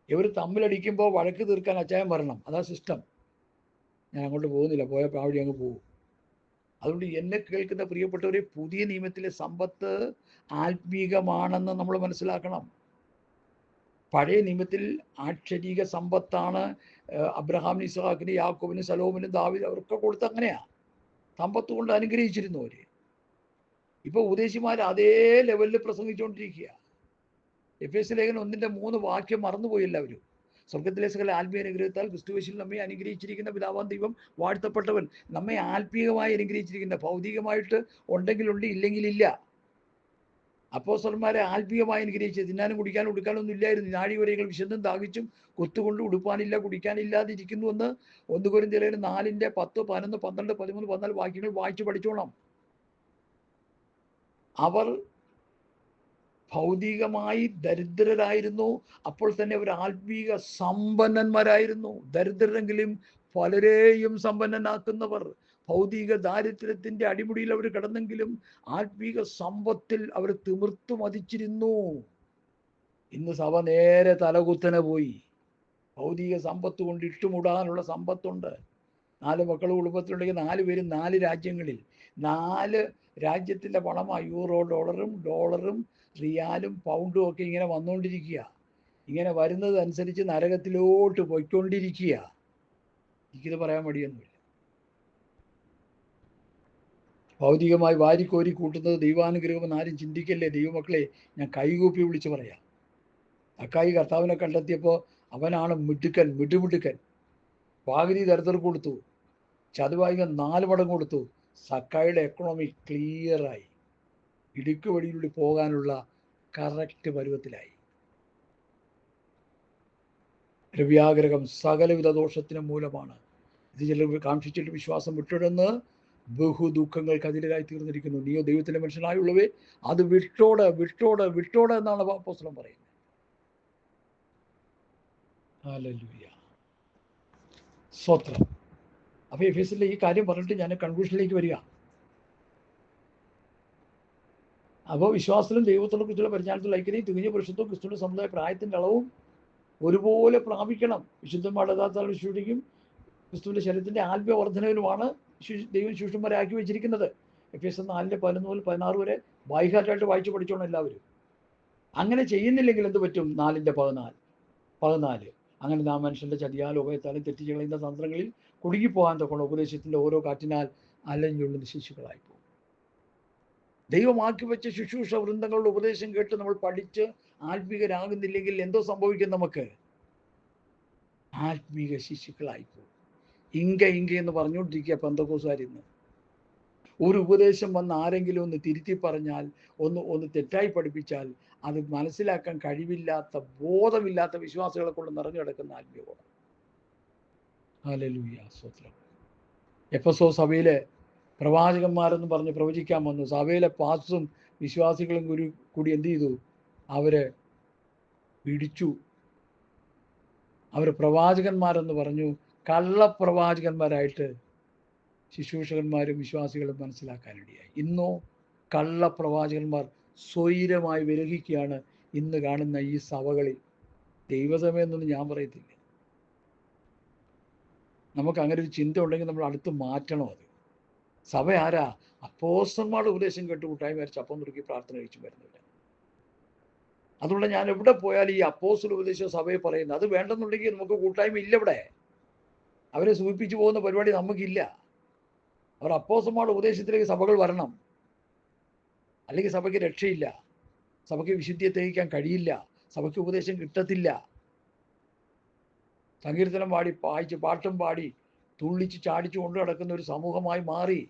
ഇവർ തമ്മിലടിക്കുമ്പോൾ വഴക്ക് തീർക്കാൻ അച്ചായം വരണം. അതാ സിസ്റ്റം. ഞാൻ അങ്ങോട്ട് പോകുന്നില്ല, പോയപ്പോൾ അവിടെ അങ്ങ് പോകും. അതുകൊണ്ട് എന്നെ കേൾക്കുന്ന പ്രിയപ്പെട്ടവരെ, പുതിയ നിയമത്തിലെ സമ്പത്ത് ആത്മീകമാണെന്ന് നമ്മൾ മനസ്സിലാക്കണം. പഴയ നിയമത്തിൽ ആക്ഷരിക സമ്പത്താണ്. അബ്രഹാമിന്, ഇസ്ഹാക്കിന്, യാക്കോബിന്, സലോമിനും, ദാവീദ് അവർക്ക് കൊടുത്ത് അങ്ങനെയാ സമ്പത്ത് കൊണ്ട് അനുഗ്രഹിച്ചിരുന്നു അവര്. ഇപ്പൊ ഉപദേശിമാർ അതേ ലെവലിൽ പ്രസംഗിച്ചുകൊണ്ടിരിക്കുക. എഫേസ്യ ലേഖനം 1:3 വാക്യം മറന്നുപോയി എല്ലാവരും. സ്വർഗത്തിലെ സകല ആത്മീയ അനുഗ്രഹത്താൽ ക്രിസ്തുയേശുവിൽ നമ്മെ അനുഗ്രഹിച്ചിരിക്കുന്ന പിതാവാം ദൈവം വാഴ്ത്തപ്പെട്ടവൻ. നമ്മെ ആത്മീയമായി അനുഗ്രഹിച്ചിരിക്കുന്ന, ഭൗതികമായിട്ട് ഉണ്ടെങ്കിലുണ്ട്, ഇല്ലെങ്കിലില്ല. അപ്പോസ്തലന്മാരെ ആത്മീയമായി അനുഗ്രഹിച്ച് തിന്നാനും കുടിക്കാനും ഉടുക്കാനൊന്നും ഇല്ലായിരുന്നു. നാഴിവരകൾ വിശന്നും ദാഹിച്ചും കൊത്തുകൊണ്ട് ഉടുപ്പാനില്ല കുടിക്കാനില്ലാതിരിക്കുന്നുവെന്ന് 1 കൊരിന്ത്യർ 4:10, 11, 12, 13, 14 വാക്യങ്ങൾ വായിച്ചു പഠിച്ചോണം. അവർ ഭൗതികമായി ദരിദ്രരായിരുന്നു, അപ്പോൾ തന്നെ അവർ ആത്മീക സമ്പന്നന്മാരായിരുന്നു. ദരിദ്രരെങ്കിലും പലരെയും സമ്പന്നനാക്കുന്നവർ. ഭൗതിക ദാരിദ്ര്യത്തിന്റെ അടിമുടിയിൽ അവർ കിടന്നെങ്കിലും ആത്മീക സമ്പത്തിൽ അവർ തിമിർത്തു മതിച്ചിരുന്നു. ഇന്ന് സഭ നേരെ തലകുത്തനെ പോയി. ഭൗതിക സമ്പത്ത് കൊണ്ട് ഇട്ടുമുടാനുള്ള സമ്പത്തുണ്ട്. 4 മക്കൾ കുടുംബത്തിലുണ്ടെങ്കിൽ 4 പേരും 4 രാജ്യങ്ങളിൽ 4 രാജ്യത്തിൻ്റെ പണമാണ്. യൂറോ, ഡോളറും റിയാലും പൗണ്ടും ഒക്കെ ഇങ്ങനെ വന്നുകൊണ്ടിരിക്കുക. ഇങ്ങനെ വരുന്നതനുസരിച്ച് നരകത്തിലോട്ട് പോയിക്കൊണ്ടിരിക്കുക. എനിക്കിത് പറയാൻ മടിയൊന്നുമില്ല. ഭൗതികമായി വാരിക്കോരി കൂട്ടുന്നത് ദൈവാനുഗ്രഹമെന്ന് ആരും ചിന്തിക്കല്ലേ ദൈവമക്കളെ. ഞാൻ കൈകൂപ്പി വിളിച്ച് പറയാം. അക്കായി കർത്താവിനെ കണ്ടെത്തിയപ്പോൾ അവനാണ് മിടുമിടുക്കൻ. പാകിരി ദരിദ്രർക്ക് കൊടുത്തു, ചതുവായിക 4 മടങ്ങ് കൊടുത്തു. സക്കായിയുടെ എക്കണോമി ക്ലിയറായി, ഇടുക്ക് വഴിയിലൂടെ പോകാനുള്ള കറക്റ്റ് പരുവത്തിലായി. ദ്രവ്യാഗ്രഹം സകലവിധ ദോഷത്തിന് മൂലമാണ്. ഇത് ചിലർ കാക്ഷിച്ചിട്ട് വിശ്വാസം വിട്ടിടുന്ന് ബഹുദുഃഖങ്ങൾക്ക് അതിരായി തീർന്നിരിക്കുന്നു. നീയോ ദൈവത്തിൻ്റെ മനുഷ്യനായുള്ളവേ അത് വിട്ടോട് എന്നാണ് അപ്പോസ്തലൻ പറയുന്നത്. ഹല്ലേലൂയ, സ്തോത്രം. അപ്പോൾ എഫേസ്യരിലെ ഈ കാര്യം പറഞ്ഞിട്ട് ഞാൻ കൺക്ലൂഷനിലേക്ക് വരിക. അപ്പോൾ വിശ്വാസത്തിലും ദൈവത്തോടും ക്രിസ്തുവിന്റെ പരിജ്ഞാനത്തിലും ഐക്യതയും തികഞ്ഞ പുരുഷത്വവും ക്രിസ്തുവിന്റെ സമുദായ പ്രായത്തിൻ്റെ അളവും ഒരുപോലെ പ്രാപിക്കണം. വിശുദ്ധന്മാരുടെ യഥാർത്ഥ വിശുദ്ധിക്കും ക്രിസ്തുവിന്റെ ശരീരത്തിന്റെ ആത്മീയവർദ്ധനവിലുമാണ് ദൈവം ശിഷ്യന്മാരെ ആക്കി വെച്ചിരിക്കുന്നത്. എഫേസ്യർ 4:11 മുതൽ 16 വരെ ബൈഹാർട്ടായിട്ട് വായിച്ചു പഠിച്ചോണം എല്ലാവരും. അങ്ങനെ ചെയ്യുന്നില്ലെങ്കിൽ എന്ത് പറ്റും? 4:14 അങ്ങനെ നാം മനുഷ്യന്റെ ചതിയാൽ ഉപയത്താലും തെറ്റിച്ച് കളയുന്ന തന്ത്രങ്ങളിൽ കുടുങ്ങിപ്പോകാൻ തൊക്കണം ഉപദേശത്തിന്റെ ഓരോ കാറ്റിനാൽ അലഞ്ഞുള്ളുന്ന ശിശുക്കളായി പോകും. ദൈവമാക്കി വെച്ച ശുശ്രൂഷ വൃന്ദങ്ങളുടെ ഉപദേശം കേട്ട് നമ്മൾ പഠിച്ച് ആത്മീകരാകുന്നില്ലെങ്കിൽ എന്തോ സംഭവിക്കും? നമുക്ക് ആത്മീക ശിശുക്കളായി പോകും. ഇങ്ക എന്ന് പറഞ്ഞുകൊണ്ടിരിക്കുക പെന്തക്കോസ്തുകാരിന്ന്. ഒരു ഉപദേശം വന്ന് ആരെങ്കിലും ഒന്ന് തിരുത്തി പറഞ്ഞാൽ, ഒന്ന് തെറ്റായി പഠിപ്പിച്ചാൽ അത് മനസ്സിലാക്കാൻ കഴിവില്ലാത്ത, ബോധമില്ലാത്ത വിശ്വാസികളെ കൊണ്ട് നിറഞ്ഞു കിടക്കുന്ന ആത്മീയബോധം. ഹല്ലേലൂയ, സ്തോത്രം. എഫെസോ സഭയിലെ പ്രവാചകന്മാരെന്ന് പറഞ്ഞ് പ്രവചിക്കാൻ വന്നു. സഭയിലെ പാസ്റ്ററും വിശ്വാസികളും കൂടി എന്ത് ചെയ്തു? അവരെ പിടിച്ചു. അവർ പ്രവാചകന്മാരെന്ന് പറഞ്ഞു കള്ളപ്രവാചകന്മാരായിട്ട് ശുശ്രൂഷകന്മാരും വിശ്വാസികളും മനസ്സിലാക്കാനിടയായി. ഇന്നോ കള്ളപ്രവാചകന്മാർ സ്വൈരമായി വിലഹിക്കുകയാണ് ഇന്ന് കാണുന്ന ഈ സഭകളിൽ. ദൈവസഭയെന്നൊന്നും ഞാൻ പറയത്തില്ല. നമുക്ക് അങ്ങനെ ഒരു ചിന്ത ഉണ്ടെങ്കിൽ നമ്മൾ അടുത്ത് മാറ്റണം. അത് സഭ ആരാ? അപ്പോസ്തലന്മാരുടെ ഉപദേശം കേട്ട് കൂട്ടായ്മ വരച്ച് അപ്പം നുറുക്കി പ്രാർത്ഥന കഴിച്ചു വരുന്നില്ല. അതുകൊണ്ട് ഞാൻ എവിടെ പോയാലും ഈ അപ്പോസ്തല ഉപദേശം സഭയെ പറയുന്നത്. അത് വേണ്ടെന്നുണ്ടെങ്കിൽ നമുക്ക് കൂട്ടായ്മ ഇല്ല. ഇവിടെ അവരെ സൂചിപ്പിച്ചു പോകുന്ന പരിപാടി നമുക്കില്ല. അവർ അപ്പോസ്തലന്മാരുടെ ഉപദേശത്തിലേക്ക് സഭകൾ വരണം. അല്ലെങ്കിൽ സഭയ്ക്ക് രക്ഷയില്ല, സഭയ്ക്ക് വിശുദ്ധിയെ തെളിയിക്കാൻ കഴിയില്ല, സഭയ്ക്ക് ഉപദേശം കിട്ടത്തില്ല. സങ്കീർത്തനം പാടി പാട്ടും പാടി തുള്ളിച്ച് ചാടിച്ചു കൊണ്ടു നടക്കുന്ന ഒരു സമൂഹമായി മാറി.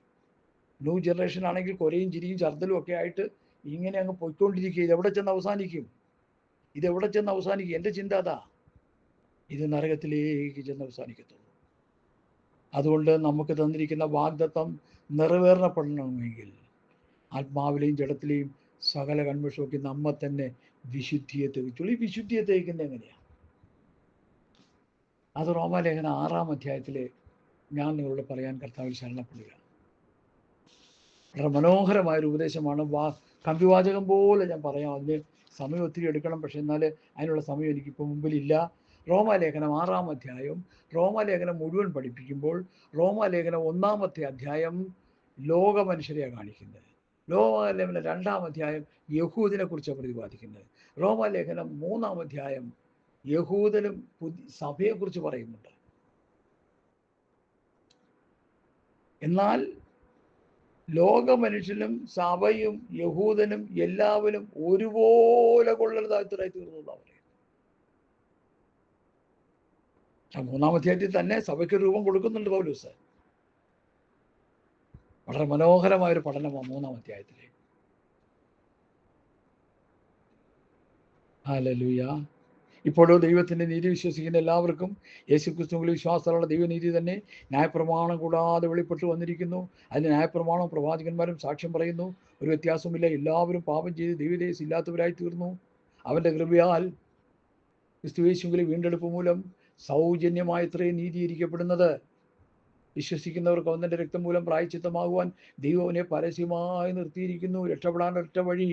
ന്യൂ ജനറേഷൻ ആണെങ്കിൽ കൊരയും ചിരിയും ചർദ്ദലും ഒക്കെ ആയിട്ട് ഇങ്ങനെ അങ്ങ് പൊയ്ക്കൊണ്ടിരിക്കുക. ഇതെവിടെ ചെന്ന് അവസാനിക്കും? എൻ്റെ ചിന്ത അതാ, ഇത് നരകത്തിലേക്ക് ചെന്ന് അവസാനിക്കത്തുള്ളൂ. അതുകൊണ്ട് നമുക്ക് തന്നിരിക്കുന്ന വാഗ്ദത്തം നിറവേറപ്പെടണമെങ്കിൽ ആത്മാവിലെയും ജഡത്തിലെയും സകല കൺമഷമൊക്കെ നമ്മെ തന്നെ വിശുദ്ധിയെ തെളിച്ചുള്ളൂ. ഈ വിശുദ്ധിയെ തെളിക്കുന്നത് എങ്ങനെയാണ്? അത് റോമാലേഖനം 6-ാം അധ്യായത്തിൽ ഞാൻ നിങ്ങളോട് പറയാൻ കർത്താവിൽ ശരണപ്പെടുക. വളരെ മനോഹരമായൊരു ഉപദേശമാണ്. കമ്പിവാചകം പോലെ ഞാൻ പറയാം. അതിന് സമയം ഒത്തിരി എടുക്കണം, പക്ഷെ എന്നാൽ അതിനുള്ള സമയം എനിക്കിപ്പോൾ മുമ്പിലില്ല. റോമാലേഖനം 6-ാം അധ്യായം റോമാലേഖനം മുഴുവൻ പഠിപ്പിക്കുമ്പോൾ റോമാലേഖനം 1-ാമത്തെ അധ്യായം ലോക മനുഷ്യരെയാണ് കാണിക്കുന്നത്. റോമാലേഖനം 2-ാം അധ്യായം യഹൂദിനെ കുറിച്ചാണ് പ്രതിപാദിക്കുന്നത്. റോമാലേഖനം 3-ാം അധ്യായം യഹൂദനും സഭയെക്കുറിച്ച് പറയുന്നുണ്ട്. എന്നാൽ ലോക മനുഷ്യനും സഭയും യഹൂദനും എല്ലാവരും ഒരുപോലെ കൊള്ളരുതാത്തരായി തീർന്നതാണ് പറയുന്നത്. 3-ാം അധ്യായത്തിൽ തന്നെ സഭയ്ക്ക് രൂപം കൊടുക്കുന്നുണ്ട് പൗലോസ്. വളരെ മനോഹരമായൊരു പഠനമാണ് 3-ാം അധ്യായത്തിലെ. ഹല്ലേലൂയ. ഇപ്പോഴോ ദൈവത്തിൻ്റെ നീതി വിശ്വസിക്കുന്ന എല്ലാവർക്കും യേശുക്രിസ്തുവിൽ വിശ്വാസമുള്ള ദൈവനീതി തന്നെ ന്യായപ്രമാണം കൂടാതെ വെളിപ്പെട്ട് വന്നിരിക്കുന്നു. അതിന് ന്യായപ്രമാണവും പ്രവാചകന്മാരും സാക്ഷ്യം പറയുന്നു. ഒരു വ്യത്യാസമില്ല. എല്ലാവരും പാപം ചെയ്ത് ദൈവതേജസ്സ് ഇല്ലാത്തവരായി തീർന്നു. അവൻ്റെ കൃപയാൽ ക്രിസ്തുയേശുവിലെ വീണ്ടെടുപ്പ് മൂലം സൗജന്യമായി ഇത്രയും നീതീകരിക്കപ്പെടുന്നത്. വിശ്വസിക്കുന്നവർക്ക് അവൻ്റെ രക്തം മൂലം പ്രായശ്ചിത്തമാകുവാൻ ദൈവം അവനെ പരസ്യമായി നിർത്തിയിരിക്കുന്നു. രക്ഷപ്പെടാൻ ഒറ്റ വഴി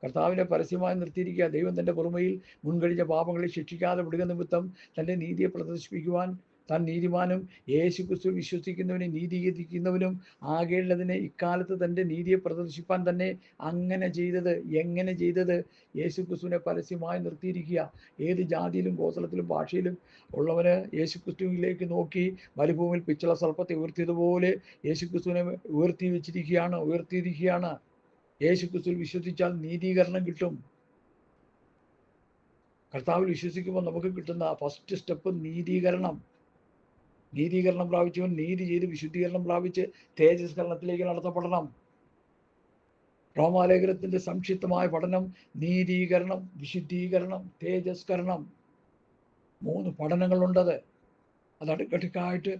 കർത്താവിനെ പരസ്യമായി നിർത്തിയിരിക്കുക. ദൈവം തൻ്റെ പുറമയിൽ മുൻകഴിഞ്ഞ പാപങ്ങളെ ശിക്ഷിക്കാതെ വിടുക നിമിത്തം തൻ്റെ നീതിയെ പ്രദർശിപ്പിക്കുവാൻ താൻ നീതിമാനും യേശു ക്രിസ്തു വിശ്വസിക്കുന്നവനെ നീതീകരിക്കുന്നവനും ആകേണ്ടതിനെ ഇക്കാലത്ത് തൻ്റെ നീതിയെ പ്രദർശിപ്പാൻ തന്നെ അങ്ങനെ ചെയ്തത്. എങ്ങനെ ചെയ്തത്? യേശു ക്രിസ്തുവിനെ പരസ്യമായി നിർത്തിയിരിക്കുക. ഏത് ജാതിയിലും ഗോത്രത്തിലും ഭാഷയിലും ഉള്ളവന് യേശു ക്രിസ്തുവിലേക്ക് നോക്കി മരുഭൂമിയിൽ പിച്ചള സർപ്പത്തെ ഉയർത്തിയതുപോലെ യേശു ക്രിസ്തുവിനെ ഉയർത്തിയിരിക്കുകയാണ്. യേശു ക്രിസ്തുവിൽ വിശ്വസിച്ചാൽ നീതീകരണം കിട്ടും. കർത്താവിൽ വിശ്വസിക്കുമ്പോൾ നമുക്ക് കിട്ടുന്ന ഫസ്റ്റ് സ്റ്റെപ്പ് നീതീകരണം. നീതീകരണം പ്രാപിച്ചവൻ നീതി ചെയ്ത് വിശുദ്ധീകരണം പ്രാപിച്ച് തേജസ്കരണത്തിലേക്ക് നടത്തപ്പെടണം. റോമാലേഖനത്തിന്റെ സംക്ഷിപ്തമായ പഠനം നീതീകരണം, വിശുദ്ധീകരണം, തേജസ്കരണം, 3 പഠനങ്ങളുണ്ടത്. അത് അടുക്കടുക്കായിട്ട്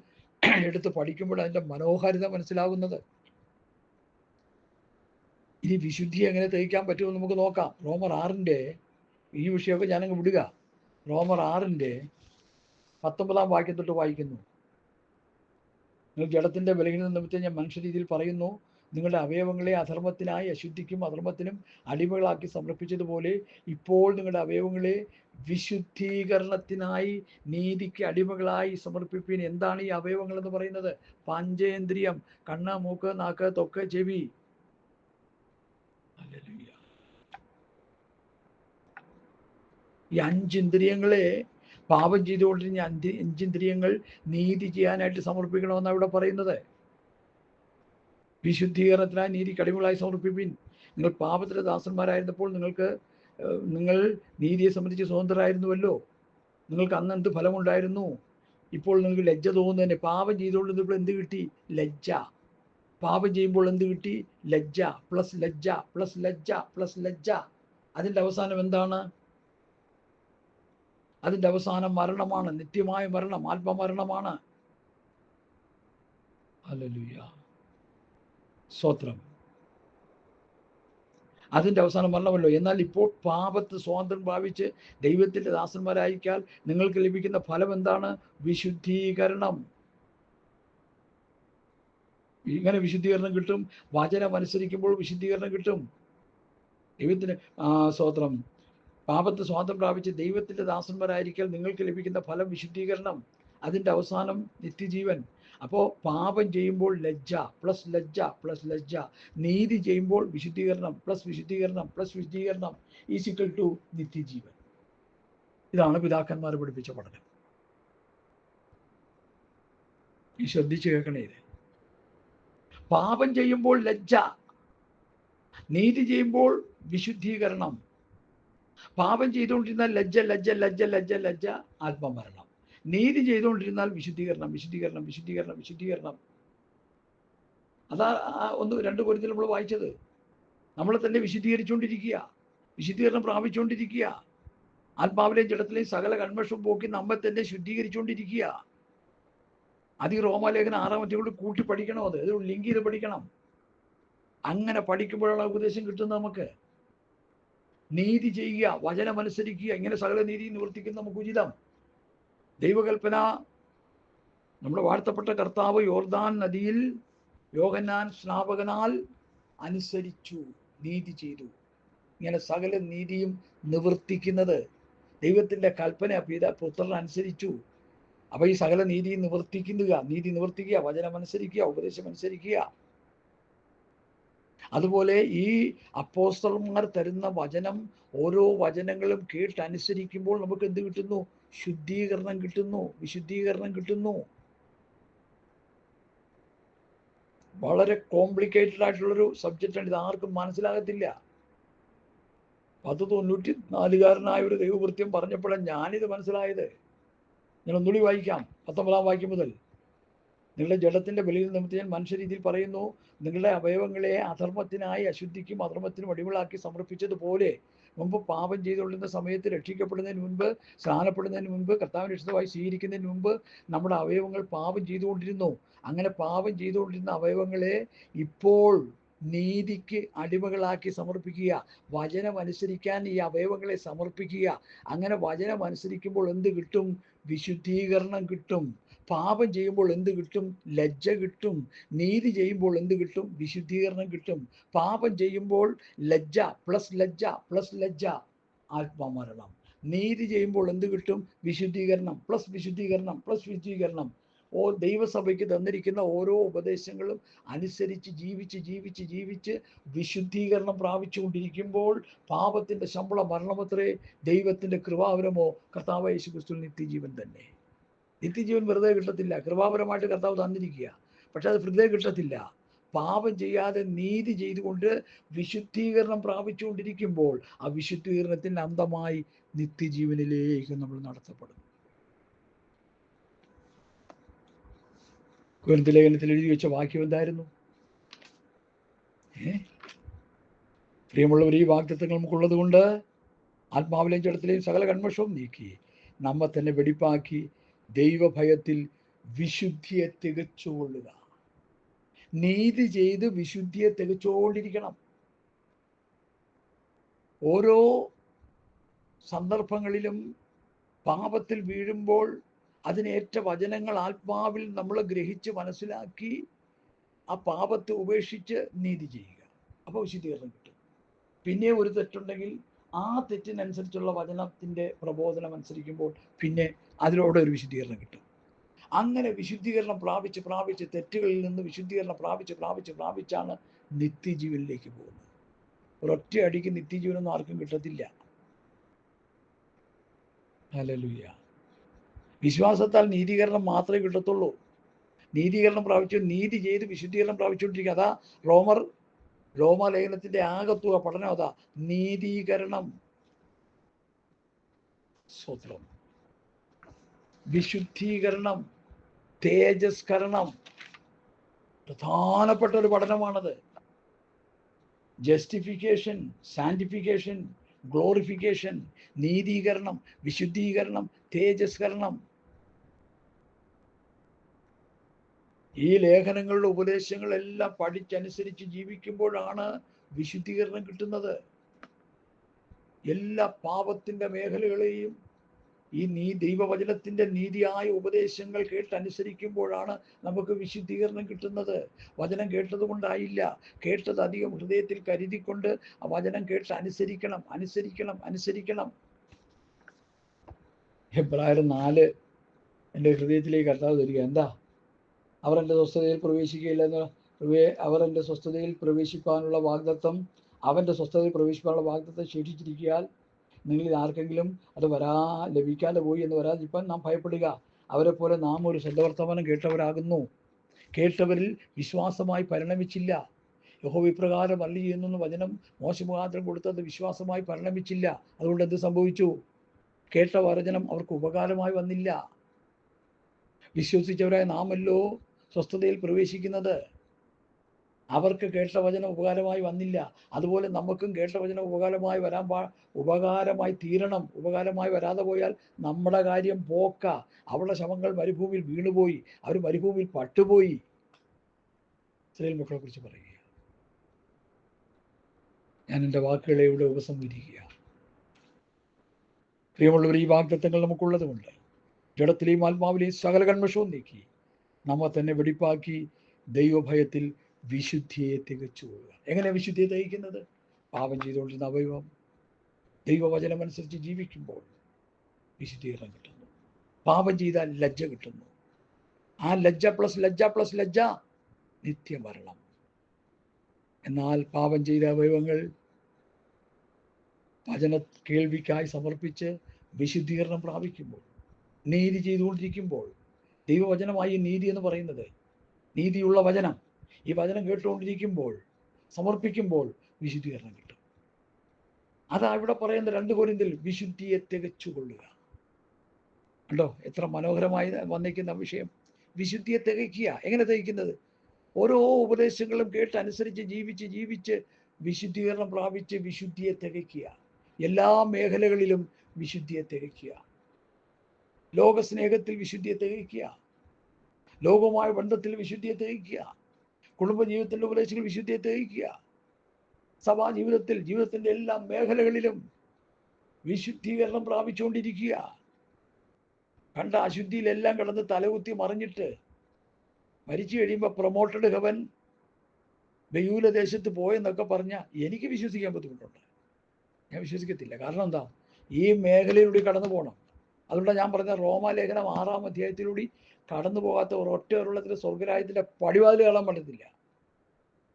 എടുത്ത് പഠിക്കുമ്പോൾ അതിൻ്റെ മനോഹാരിത മനസ്സിലാകുന്നത്. ഇനി വിശുദ്ധി എങ്ങനെ തെളിയിക്കാൻ പറ്റുമെന്ന് നമുക്ക് നോക്കാം. റോമർ 6 ഈ വിഷയമൊക്കെ ഞാനങ്ങ് വിടുക. റോമർ 6 19 വാക്യം തൊട്ട് വായിക്കുന്നു. നിങ്ങൾ ജഡത്തിന്റെ ബലഹീനത നിമിത്തം ഞാൻ മനുഷ്യരീതിയിൽ പറയുന്നു, നിങ്ങളുടെ അവയവങ്ങളെ അധർമ്മത്തിനായി അശുദ്ധിക്കും അധർമ്മത്തിനും അടിമകളാക്കി സമർപ്പിച്ചതുപോലെ ഇപ്പോൾ നിങ്ങളുടെ അവയവങ്ങളെ വിശുദ്ധീകരണത്തിനായി നീതിക്ക് അടിമകളായി സമർപ്പിപ്പിൻ. എന്താണ് ഈ അവയവങ്ങൾ എന്ന് പറയുന്നത്? പഞ്ചേന്ദ്രിയം, കണ്ണ്, മൂക്ക്, നാക്ക്, ത്വക്ക്, ചെവി. ഈ 5 ഇന്ദ്രിയങ്ങളെ പാപം ചെയ്തുകൊണ്ടിരുന്ന 5 ഇന്ദ്രിയങ്ങൾ നീതി ചെയ്യാനായിട്ട് സമർപ്പിക്കണമെന്നാണ് ഇവിടെ പറയുന്നത്. വിശുദ്ധീകരണത്തിനായി നീതി കടിമകളായി സമർപ്പിപ്പിൻ. നിങ്ങൾ പാപത്തിന്റെ ദാസന്മാരായിരുന്നപ്പോൾ നിങ്ങൾ നീതിയെ സംബന്ധിച്ച് സ്വതന്ത്രരായിരുന്നുവല്ലോ. നിങ്ങൾക്ക് അന്ന് എന്ത് ഫലമുണ്ടായിരുന്നു? ഇപ്പോൾ നിങ്ങൾക്ക് ലജ്ജ തോന്നുന്നതന്നെ. പാപം ചെയ്തുകൊണ്ടിരുന്നപ്പോൾ എന്ത് കിട്ടി? ലജ്ജ. പാപം ചെയ്യുമ്പോൾ എന്ത് കിട്ടി? ലജ്ജ പ്ലസ് ലജ്ജ പ്ലസ് ലജ്ജ പ്ലസ് ലജ്ജ. അതിൻ്റെ അവസാനം എന്താണ്? അതിൻ്റെ അവസാനം മരണമാണ്, നിത്യമായ മരണം, ആത്മമരണമാണ്. ഹല്ലേലൂയ, സ്തോത്രം. അതിൻ്റെ അവസാനം മരണമല്ലോ. എന്നാൽ ഇപ്പോൾ പാപത്ത് സ്വാതന്ത്ര്യം പ്രാപിച്ച് ദൈവത്തിൻ്റെ ദാസന്മാരായിരിക്കാൻ നിങ്ങൾക്ക് ലഭിക്കുന്ന ഫലം എന്താണ്? വിശുദ്ധീകരണം. ഇങ്ങനെ വിശുദ്ധീകരണം കിട്ടും. വചനം അനുസരിക്കുമ്പോൾ വിശുദ്ധീകരണം കിട്ടും. ദൈവത്തിന് സ്തോത്രം. പാപത്ത് സ്വാതന്ത്ര്യം പ്രാപിച്ച് ദൈവത്തിൻ്റെ ദാസന്മാരായിരിക്കാൻ നിങ്ങൾക്ക് ലഭിക്കുന്ന ഫലം വിശുദ്ധീകരണം. അതിൻ്റെ അവസാനം നിത്യജീവൻ. അപ്പോൾ പാപം ചെയ്യുമ്പോൾ ലജ്ജ പ്ലസ് ലജ്ജ പ്ലസ് ലജ്ജ, നീതി ചെയ്യുമ്പോൾ വിശുദ്ധീകരണം പ്ലസ് വിശുദ്ധീകരണം പ്ലസ് വിശുദ്ധീകരണം ഈക്വൽ ടു നിത്യജീവൻ. ഇതാണ് പിതാക്കന്മാർ പഠിപ്പിച്ച പഠനം. ഈ ശ്രദ്ധിച്ച് കേൾക്കണേ. ഇത് പാപം ചെയ്യുമ്പോൾ ലജ്ജ, നീതി ചെയ്യുമ്പോൾ വിശുദ്ധീകരണം. പാപം ചെയ്തുകൊണ്ടിരുന്നാൽ ലജ്ജ ലജ്ജ ലജ്ജ ലജ്ജ ലജ്ജ, ആത്മമരണം. നീതി ചെയ്തുകൊണ്ടിരുന്നാൽ വിശുദ്ധീകരണം വിശുദ്ധീകരണം വിശുദ്ധീകരണം വിശുദ്ധീകരണം. അതാ 1-2 കൊരിന്ത്യർ നമ്മൾ വായിച്ചത്. നമ്മളെ തന്നെ വിശുദ്ധീകരിച്ചുകൊണ്ടിരിക്കുക, വിശുദ്ധീകരണം പ്രാപിച്ചുകൊണ്ടിരിക്കുക. ആത്മാവിലെയും ജഡത്തിലെയും സകല കന്മഷവും പോക്കി നമ്മെ തന്നെ ശുദ്ധീകരിച്ചുകൊണ്ടിരിക്കുക. അത് ഈ റോമാലേഖനം 6-ാം അധ്യായം കൂട്ടി പഠിക്കണം. അത് ലിങ്ക് ചെയ്ത് പഠിക്കണം. അങ്ങനെ പഠിക്കുമ്പോഴാണ് ഉപദേശം കിട്ടുന്നത്. നമുക്ക് നീതി ചെയ്യുക, വചനമനുസരിക്കുക, ഇങ്ങനെ സകല നീതി നിവർത്തിക്കുന്ന നമുക്ക് ഉചിതം. ദൈവകൽപ്പന നമ്മുടെ വാഴ്ത്തപ്പെട്ട കർത്താവ് യോർദാൻ നദിയിൽ യോഹന്നാൻ സ്നാപകനാൽ അനുസരിച്ചു, നീതി ചെയ്തു. ഇങ്ങനെ സകല നീതിയും നിവർത്തിക്കുന്നത് ദൈവത്തിൻ്റെ കൽപ്പന പുത്രൻ അനുസരിച്ചു. അപ്പൊ ഈ സകല നീതി നിവർത്തിക്കുക, വചനമനുസരിക്കുക, ഉപദേശം അനുസരിക്കുക. അതുപോലെ ഈ അപ്പോസ്തലന്മാർ തരുന്ന വചനം, ഓരോ വചനങ്ങളും കേട്ടനുസരിക്കുമ്പോൾ നമുക്ക് എന്ത് കിട്ടുന്നു? ശുദ്ധീകരണം കിട്ടുന്നു, വിശുദ്ധീകരണം കിട്ടുന്നു. വളരെ കോംപ്ലിക്കേറ്റഡ് ആയിട്ടുള്ളൊരു സബ്ജക്റ്റാണ്. ഇത് ആർക്കും മനസ്സിലാകത്തില്ല. 1094 ഒരു ദൈവകൃത്യം പറഞ്ഞപ്പോഴാണ് ഞാനിത് മനസ്സിലായത്. ഞാൻ ഒന്നുകൂടി വായിക്കാം, 19-ാം വാക്യം മുതൽ. നിങ്ങളുടെ ജഡത്തിന്റെ ബലിയിൽ നിമിത്തം ഞാൻ മനുഷ്യരീതിയിൽ പറയുന്നു, നിങ്ങളുടെ അവയവങ്ങളെ അധർമ്മത്തിനായി അശുദ്ധിക്കും അധർമ്മത്തിനും അടിമകളാക്കി സമർപ്പിച്ചതുപോലെ മുമ്പ് പാപം ചെയ്തുകൊണ്ടിരുന്ന സമയത്ത് രക്ഷിക്കപ്പെടുന്നതിന് മുൻപ്, സ്നാനപ്പെടുന്നതിന് മുൻപ്, കർത്താവിനെ രക്ഷിതമായി സ്വീകരിക്കുന്നതിന് മുമ്പ് നമ്മുടെ അവയവങ്ങൾ പാപം ചെയ്തുകൊണ്ടിരുന്നു. അങ്ങനെ പാപം ചെയ്തുകൊണ്ടിരുന്ന അവയവങ്ങളെ ഇപ്പോൾ നീതിക്ക് അടിമകളാക്കി സമർപ്പിക്കുക. വചനം അനുസരിക്കാൻ ഈ അവയവങ്ങളെ സമർപ്പിക്കുക. അങ്ങനെ വചനം അനുസരിക്കുമ്പോൾ എന്ത് കിട്ടും? വിശുദ്ധീകരണം കിട്ടും. പാപം ചെയ്യുമ്പോൾ എന്ത് കിട്ടും? ലജ്ജ കിട്ടും. നീതി ചെയ്യുമ്പോൾ എന്ത് കിട്ടും? വിശുദ്ധീകരണം കിട്ടും. പാപം ചെയ്യുമ്പോൾ ലജ്ജ പ്ലസ് ലജ്ജ പ്ലസ് ലജ്ജ, ആത്മമരണം. നീതി ചെയ്യുമ്പോൾ എന്ത് കിട്ടും? വിശുദ്ധീകരണം പ്ലസ് വിശുദ്ധീകരണം പ്ലസ് വിശുദ്ധീകരണം. ദൈവസഭയ്ക്ക് തന്നിരിക്കുന്ന ഓരോ ഉപദേശങ്ങളും അനുസരിച്ച് ജീവിച്ച് വിശുദ്ധീകരണം പ്രാപിച്ചുകൊണ്ടിരിക്കുമ്പോൾ പാപത്തിൻ്റെ ശമ്പളം മരണമത്രേ, ദൈവത്തിൻ്റെ കൃപാവരമോ കർത്താവായ യേശു ക്രിസ്തുവിൽ നിത്യജീവൻ തന്നെ. നിത്യജീവൻ വെറുതെ കിട്ടത്തില്ല, കൃപാപരമായിട്ട് കർത്താവ് തന്നിരിക്കുക. പക്ഷെ അത് വെറുതെ കിട്ടത്തില്ല. പാപം ചെയ്യാതെ നീതി ചെയ്തുകൊണ്ട് വിശുദ്ധീകരണം പ്രാപിച്ചുകൊണ്ടിരിക്കുമ്പോൾ ആ വിശുദ്ധീകരണത്തിൻ്റെ അന്തമായി നിത്യജീവനിലേക്ക് നമ്മൾ നടത്തപ്പെടും. കൊരിന്ത്യർ ലേഖനത്തിൽ എഴുതി വെച്ച വാക്യം എന്തായിരുന്നു? പ്രിയമുള്ളവർ, ഈ വാഗ്ദത്തങ്ങൾ നമുക്കുള്ളത് കൊണ്ട് ആത്മാവിലെയും ജഡത്തിലെയും സകല കന്മഷവും നീക്കി നമ്മെ തന്നെ വെടിപ്പാക്കി ദൈവഭയത്തിൽ വിശുദ്ധിയെ തികച്ചുകൊള്ളുക. നീതി ചെയ്ത് വിശുദ്ധിയെ തികച്ചുകൊണ്ടിരിക്കണം. ഓരോ സന്ദർഭങ്ങളിലും പാപത്തിൽ വീഴുമ്പോൾ അതിനേറ്റ വചനങ്ങൾ ആത്മാവിൽ നമ്മൾ ഗ്രഹിച്ച് മനസ്സിലാക്കി ആ പാപത്തെ ഉപേക്ഷിച്ച് നീതി ചെയ്യുക. അപ്പോൾ വിശുദ്ധീകരണം കിട്ടും. പിന്നെ ഒരു തെറ്റുണ്ടെങ്കിൽ ആ തെറ്റിനനുസരിച്ചുള്ള വചനത്തിൻ്റെ പ്രബോധനം അനുസരിക്കുമ്പോൾ പിന്നെ അതിലൂടെ ഒരു വിശുദ്ധീകരണം കിട്ടും. അങ്ങനെ വിശുദ്ധീകരണം പ്രാപിച്ച് തെറ്റുകളിൽ നിന്ന് വിശുദ്ധീകരണം പ്രാപിച്ചാണ് നിത്യജീവനിലേക്ക് പോകുന്നത്. ഒരൊറ്റ അടിക്ക് നിത്യജീവനൊന്നും ആർക്കും കിട്ടത്തില്ല. ഹല്ലേലൂയ. വിശ്വാസത്താൽ നീതീകരണം മാത്രമേ കിട്ടത്തുള്ളൂ. നീതീകരണം പ്രാപിച്ചു നീതി ചെയ്ത് വിശുദ്ധീകരണം പ്രാപിച്ചുകൊണ്ടിരിക്കുക. അതാ റോമാലേഖനത്തിന്റെ ആകത്തുക പഠനം. അതാ നീതീകരണം, സ്വത്രം, വിശുദ്ധീകരണം, തേജസ്കരണം. പ്രധാനപ്പെട്ട ഒരു പഠനമാണത്. ജസ്റ്റിഫിക്കേഷൻ, സാന്റിഫിക്കേഷൻ, ഗ്ലോറിഫിക്കേഷൻ, നീതീകരണം, വിശുദ്ധീകരണം, തേജസ്കരണം. ഈ ലേഖനങ്ങളുടെ ഉപദേശങ്ങളെല്ലാം പഠിച്ചനുസരിച്ച് ജീവിക്കുമ്പോഴാണ് വിശുദ്ധീകരണം കിട്ടുന്നത്. എല്ലാ പാപത്തിൻ്റെ മേഖലകളെയും ഈ ദൈവവചനത്തിൻ്റെ നീതിയായ ഉപദേശങ്ങൾ കേട്ടനുസരിക്കുമ്പോഴാണ് നമുക്ക് വിശുദ്ധീകരണം കിട്ടുന്നത്. വചനം കേട്ടത് കൊണ്ടായില്ല, കേട്ടത് അധികം ഹൃദയത്തിൽ കരുതിക്കൊണ്ട് ആ വചനം കേട്ട് അനുസരിക്കണം. ഹെബ്രായർ 4 എൻ്റെ ഹൃദയത്തിലേക്ക് കർത്താവ് തരിക. എന്താ? അവർ എൻ്റെ സ്വസ്ഥതയിൽ പ്രവേശിക്കുകയില്ലെന്ന്. അവർ എൻ്റെ സ്വസ്ഥതയിൽ പ്രവേശിപ്പാനുള്ള വാഗ്ദത്തം, അവൻ്റെ സ്വസ്ഥതയിൽ പ്രവേശിപ്പാനുള്ള വാഗ്ദത്തം ശേഷിച്ചിരിക്കാൻ നിങ്ങളിൽ ആർക്കെങ്കിലും അത് ലഭിക്കാതെ പോയി എന്ന് വരാതിരിക്കാൻ നാം ഭയപ്പെടുക. അവരെ പോലെ നാം ഒരു സദ്വർത്തമാനം കേട്ടവരാകുന്നു. കേട്ടവരിൽ വിശ്വാസമായി പരിണമിച്ചില്ല. യഹോവ ഇപ്രകാരം അരുളി ചെയ്യുന്നു വചനം മോശ മുഖാന്തരം കൊടുത്തത് വിശ്വാസമായി പരിണമിച്ചില്ല. അതുകൊണ്ട് എന്ത് സംഭവിച്ചു? കേട്ട വചനം അവർക്ക് ഉപകാരമായി വന്നില്ല. വിശ്വസിച്ചവരായ നാമല്ലോ സ്വസ്ഥതയിൽ പ്രവേശിക്കുന്നത്. അവർക്ക് കേട്ട വചനം ഉപകാരമായി വന്നില്ല. അതുപോലെ നമുക്കും കേട്ട വചനം ഉപകാരമായി തീരണം. ഉപകാരമായി വരാതെ പോയാൽ നമ്മുടെ കാര്യം പോക്ക. അവരുടെ ശവങ്ങൾ മരുഭൂമിയിൽ വീണുപോയി, അവർ മരുഭൂമിയിൽ പട്ടുപോയി. ഇസ്രായേൽ മക്കളെ കുറിച്ച് പറയുക. ഞാൻ എൻ്റെ വാക്കുകളെ ഇവിടെ ഉപസംഹരിക്കുക. പ്രിയമുള്ളവർ, ഈ വാഗ്ദത്തങ്ങൾ നമുക്കുള്ളത് കൊണ്ട് ജഡത്തിലെയും ആത്മാവിലെയും സകല കന്മഷവും നീക്കി നമ്മെ തന്നെ വെടിപ്പാക്കി ദൈവഭയത്തിൽ വിശുദ്ധിയെ തികച്ചു പോവുക. എങ്ങനെ വിശുദ്ധിയെ തികയ്ക്കുന്നത്? പാപം ചെയ്തുകൊണ്ടിരുന്ന അവയവം ദൈവവചനം അനുസരിച്ച് ജീവിക്കുമ്പോൾ വിശുദ്ധീകരണം കിട്ടുന്നു. പാപം ചെയ്താൽ ലജ്ജ കിട്ടുന്നു. ആ ലജ്ജ പ്ലസ് ലജ്ജ നിത്യമരണം. എന്നാൽ പാപം ചെയ്ത അവയവങ്ങൾ വചന കേൾവിക്കായി സമർപ്പിച്ച് വിശുദ്ധീകരണം പ്രാപിക്കുമ്പോൾ, നീതി ചെയ്തുകൊണ്ടിരിക്കുമ്പോൾ, ദൈവവചനമായി നീതി എന്ന് പറയുന്നത് നീതിയുള്ള വചനം, ഈ വചനം കേട്ടുകൊണ്ടിരിക്കുമ്പോൾ സമർപ്പിക്കുമ്പോൾ വിശുദ്ധീകരണം കിട്ടും. അതാ ഇവിടെ പറയുന്ന 2 കൊരിന്ത്യർ വിശുദ്ധിയെ തികച്ചുകൊള്ളുക. കണ്ടോ എത്ര മനോഹരമായി വന്നിരിക്കുന്ന വിഷയം. വിശുദ്ധിയെ തികയ്ക്കുക. എങ്ങനെ തികയ്ക്കുന്നത്? ഓരോ ഉപദേശങ്ങളും കേട്ട് അനുസരിച്ച് ജീവിച്ച് വിശുദ്ധീകരണം പ്രാപിച്ച് വിശുദ്ധിയെ തികയ്ക്കുക. എല്ലാ മേഖലകളിലും വിശുദ്ധിയെ തികയ്ക്കുക. ലോകസ്നേഹത്തിൽ വിശുദ്ധിയെ തികയ്ക്കുക, ലോകവുമായ ബന്ധത്തിൽ വിശുദ്ധിയെ തികയ്ക്കുക, കുടുംബജീവിതത്തിൻ്റെ ഉപദേശങ്ങൾ വിശുദ്ധിയെ തികയ്ക്കുക, സഭാ ജീവിതത്തിൻ്റെ എല്ലാ മേഖലകളിലും വിശുദ്ധീകരണം പ്രാപിച്ചുകൊണ്ടിരിക്കുക. കണ്ട അശുദ്ധിയിലെല്ലാം കിടന്ന് തലകുത്തി മറിഞ്ഞിട്ട് മരിച്ചു കഴിയുമ്പോൾ പ്രൊമോട്ടഡ് ഹെവൻ ബെയൂല ദേശത്ത് പോയെന്നൊക്കെ പറഞ്ഞാൽ എനിക്ക് വിശ്വസിക്കാൻ ബുദ്ധിമുട്ടുണ്ട്. ഞാൻ വിശ്വസിക്കത്തില്ല. കാരണം എന്താ? ഈ മേഖലയിലൂടെ കടന്നു പോകണം. അതുകൊണ്ടാണ് ഞാൻ പറഞ്ഞ റോമാലേഖനം 6-ാം അധ്യായത്തിലൂടെ കടന്നു പോകാത്ത ഒരൊറ്റ ഉരുളത്തിൽ സ്വർഗരാജ്യത്തിൻ്റെ പടിവാതിൽ കാണാൻ പറ്റത്തില്ല.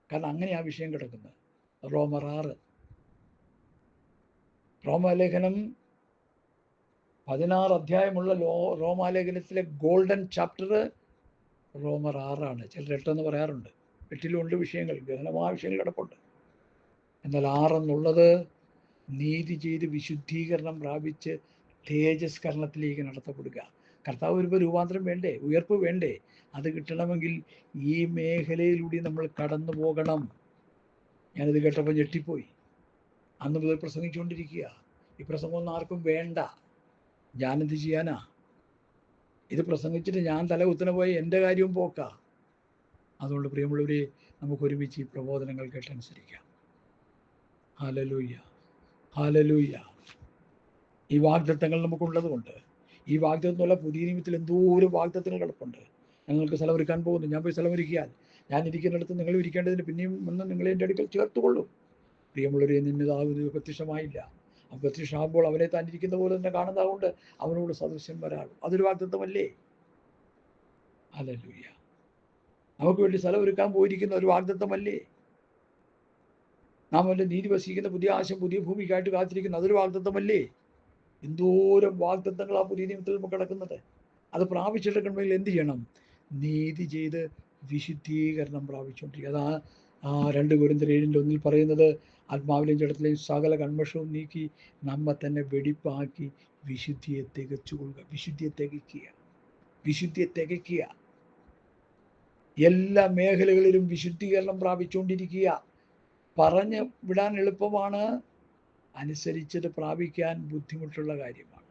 കാരണം അങ്ങനെ ആ വിഷയം കിടക്കുന്നത്. റോമർ 6, റോമാലേഖനം 16 അധ്യായമുള്ള റോമാലേഖനത്തിലെ ഗോൾഡൻ ചാപ്റ്റർ റോമർ 6 ചിലർ 8 പറയാറുണ്ട്. 8 വിഷയങ്ങൾ, ഗഹനമായ വിഷയങ്ങൾ കിടപ്പുണ്ട്. എന്നാൽ 6 നീതി ചെയ്ത് വിശുദ്ധീകരണം പ്രാപിച്ച് തേജസ്കരണത്തിലേക്ക് നടത്തപ്പെടുക. കർത്താവ് വരുമ്പോൾ രൂപാന്തരം വേണ്ടേ, ഉയർപ്പ് വേണ്ടേ? അത് കിട്ടണമെങ്കിൽ ഈ മേഖലയിലൂടെ നമ്മൾ കടന്നു പോകണം. ഞാനിത് കേട്ടപ്പോൾ ഞെട്ടിപ്പോയി. അന്ന് മുതൽ പ്രസംഗിച്ചുകൊണ്ടിരിക്കുക. ഈ പ്രസംഗമൊന്നും ആർക്കും വേണ്ട. ഞാനെന്ത് ചെയ്യാനാ? ഇത് പ്രസംഗിച്ചിട്ട് ഞാൻ തല കുത്തനെ പോയി എൻ്റെ കാര്യവും പോക്കാ. അതുകൊണ്ട് പ്രിയമുള്ളവരെ, നമുക്കൊരുമിച്ച് ഈ പ്രബോധനങ്ങൾ കേട്ടനുസരിക്കാം. Hallelujah, hallelujah. ഈ വാഗ്ദത്തങ്ങൾ നമുക്കുള്ളത് കൊണ്ട്, ഈ വാഗ്ദത്തമുള്ള പുതിയ നിയമത്തിൽ എന്തോരം വാഗ്ദത്തങ്ങൾ കിടപ്പുണ്ട്. ഞങ്ങൾക്ക് സ്ഥലമൊരുക്കാൻ പോകുന്നു. ഞാൻ പോയി സ്ഥലമൊരുക്കിയാൽ ഞാൻ ഇരിക്കുന്നിടത്ത് നിങ്ങൾ ഇരിക്കേണ്ടതിന് പിന്നെയും വന്ന് നിങ്ങളെ എൻ്റെ അടുക്കൽ ചേർത്തുകൊള്ളും. പ്രിയമുള്ളവരെ, നിന്നതാകുന്നത് പ്രത്യക്ഷമായില്ല. പ്രത്യക്ഷമാകുമ്പോൾ അവനെ താൻ ഇരിക്കുന്ന പോലെ തന്നെ കാണുന്നതുകൊണ്ട് അവനോട് സദൃശ്യം വരാറും. അതൊരു വാഗ്ദത്തമല്ലേ? ഹല്ലേലൂയ. നമുക്ക് വേണ്ടി സ്ഥലം ഒരുക്കാൻ പോയിരിക്കുന്ന ഒരു വാഗ്ദത്തമല്ലേ? നാം അവൻ്റെ നീതി വസിക്കുന്ന പുതിയ ആശം, പുതിയ ഭൂമിക്കായിട്ട് കാത്തിരിക്കുന്ന അതൊരു വാഗ്ദത്തമല്ലേ? എന്തോരം വാഗ്ദത്തങ്ങൾ ആ പുതിയ നിയമത്തിൽ നമുക്ക് കിടക്കുന്നത്. അത് പ്രാപിച്ചെടുക്കണമെങ്കിൽ എന്ത് ചെയ്യണം? നീതി ചെയ്ത് വിശുദ്ധീകരണം പ്രാപിച്ചുകൊണ്ടിരിക്കുക. അതാ 2 കൊരിന്ത്യർ 7:1 പറയുന്നത്, ആത്മാവിലെയും ജഡത്തിലെയും സകല കന്മഷവും നീക്കി നമ്മെ തന്നെ വെടിപ്പാക്കി വിശുദ്ധിയെ തികച്ചുകൊള്ളുക. വിശുദ്ധിയെ തികയ്ക്കുക, വിശുദ്ധിയെ തികയ്ക്കുക. എല്ലാ മേഖലകളിലും വിശുദ്ധീകരണം പ്രാപിച്ചുകൊണ്ടിരിക്കുക. പറഞ്ഞ് വിടാൻ എളുപ്പമാണ്, അനുസരിച്ചത് പ്രാപിക്കാൻ ബുദ്ധിമുട്ടുള്ള കാര്യമാണ്.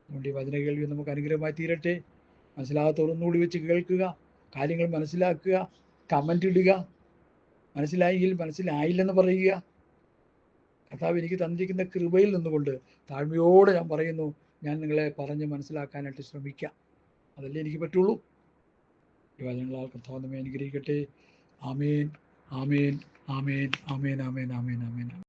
അതുകൊണ്ട് ഈ വചന കേൾവി നമുക്ക് അനുഗ്രഹമായി തീരട്ടെ. മനസ്സിലാകാത്തവരൊന്നുകൂടി വെച്ച് കേൾക്കുക, കാര്യങ്ങൾ മനസ്സിലാക്കുക, കമൻ്റ് ഇടുക. മനസ്സിലായെങ്കിൽ മനസ്സിലായില്ലെന്ന് പറയുക. കർത്താവ് എനിക്ക് തന്നിരിക്കുന്ന കൃപയിൽ നിന്നുകൊണ്ട് താഴ്മയോടെ ഞാൻ പറയുന്നു, ഞാൻ നിങ്ങളെ പറഞ്ഞ് മനസ്സിലാക്കാനായിട്ട് ശ്രമിക്കാം. അതല്ലേ എനിക്ക് പറ്റുള്ളൂ. ഈ വചനങ്ങളാൽ കർത്താവ് നമ്മെ അനുഗ്രഹിക്കട്ടെ. ആമേൻ, ആമേൻ, ആമേൻ, ആമേൻ, ആമേൻ, ആമേൻ, ആമേൻ.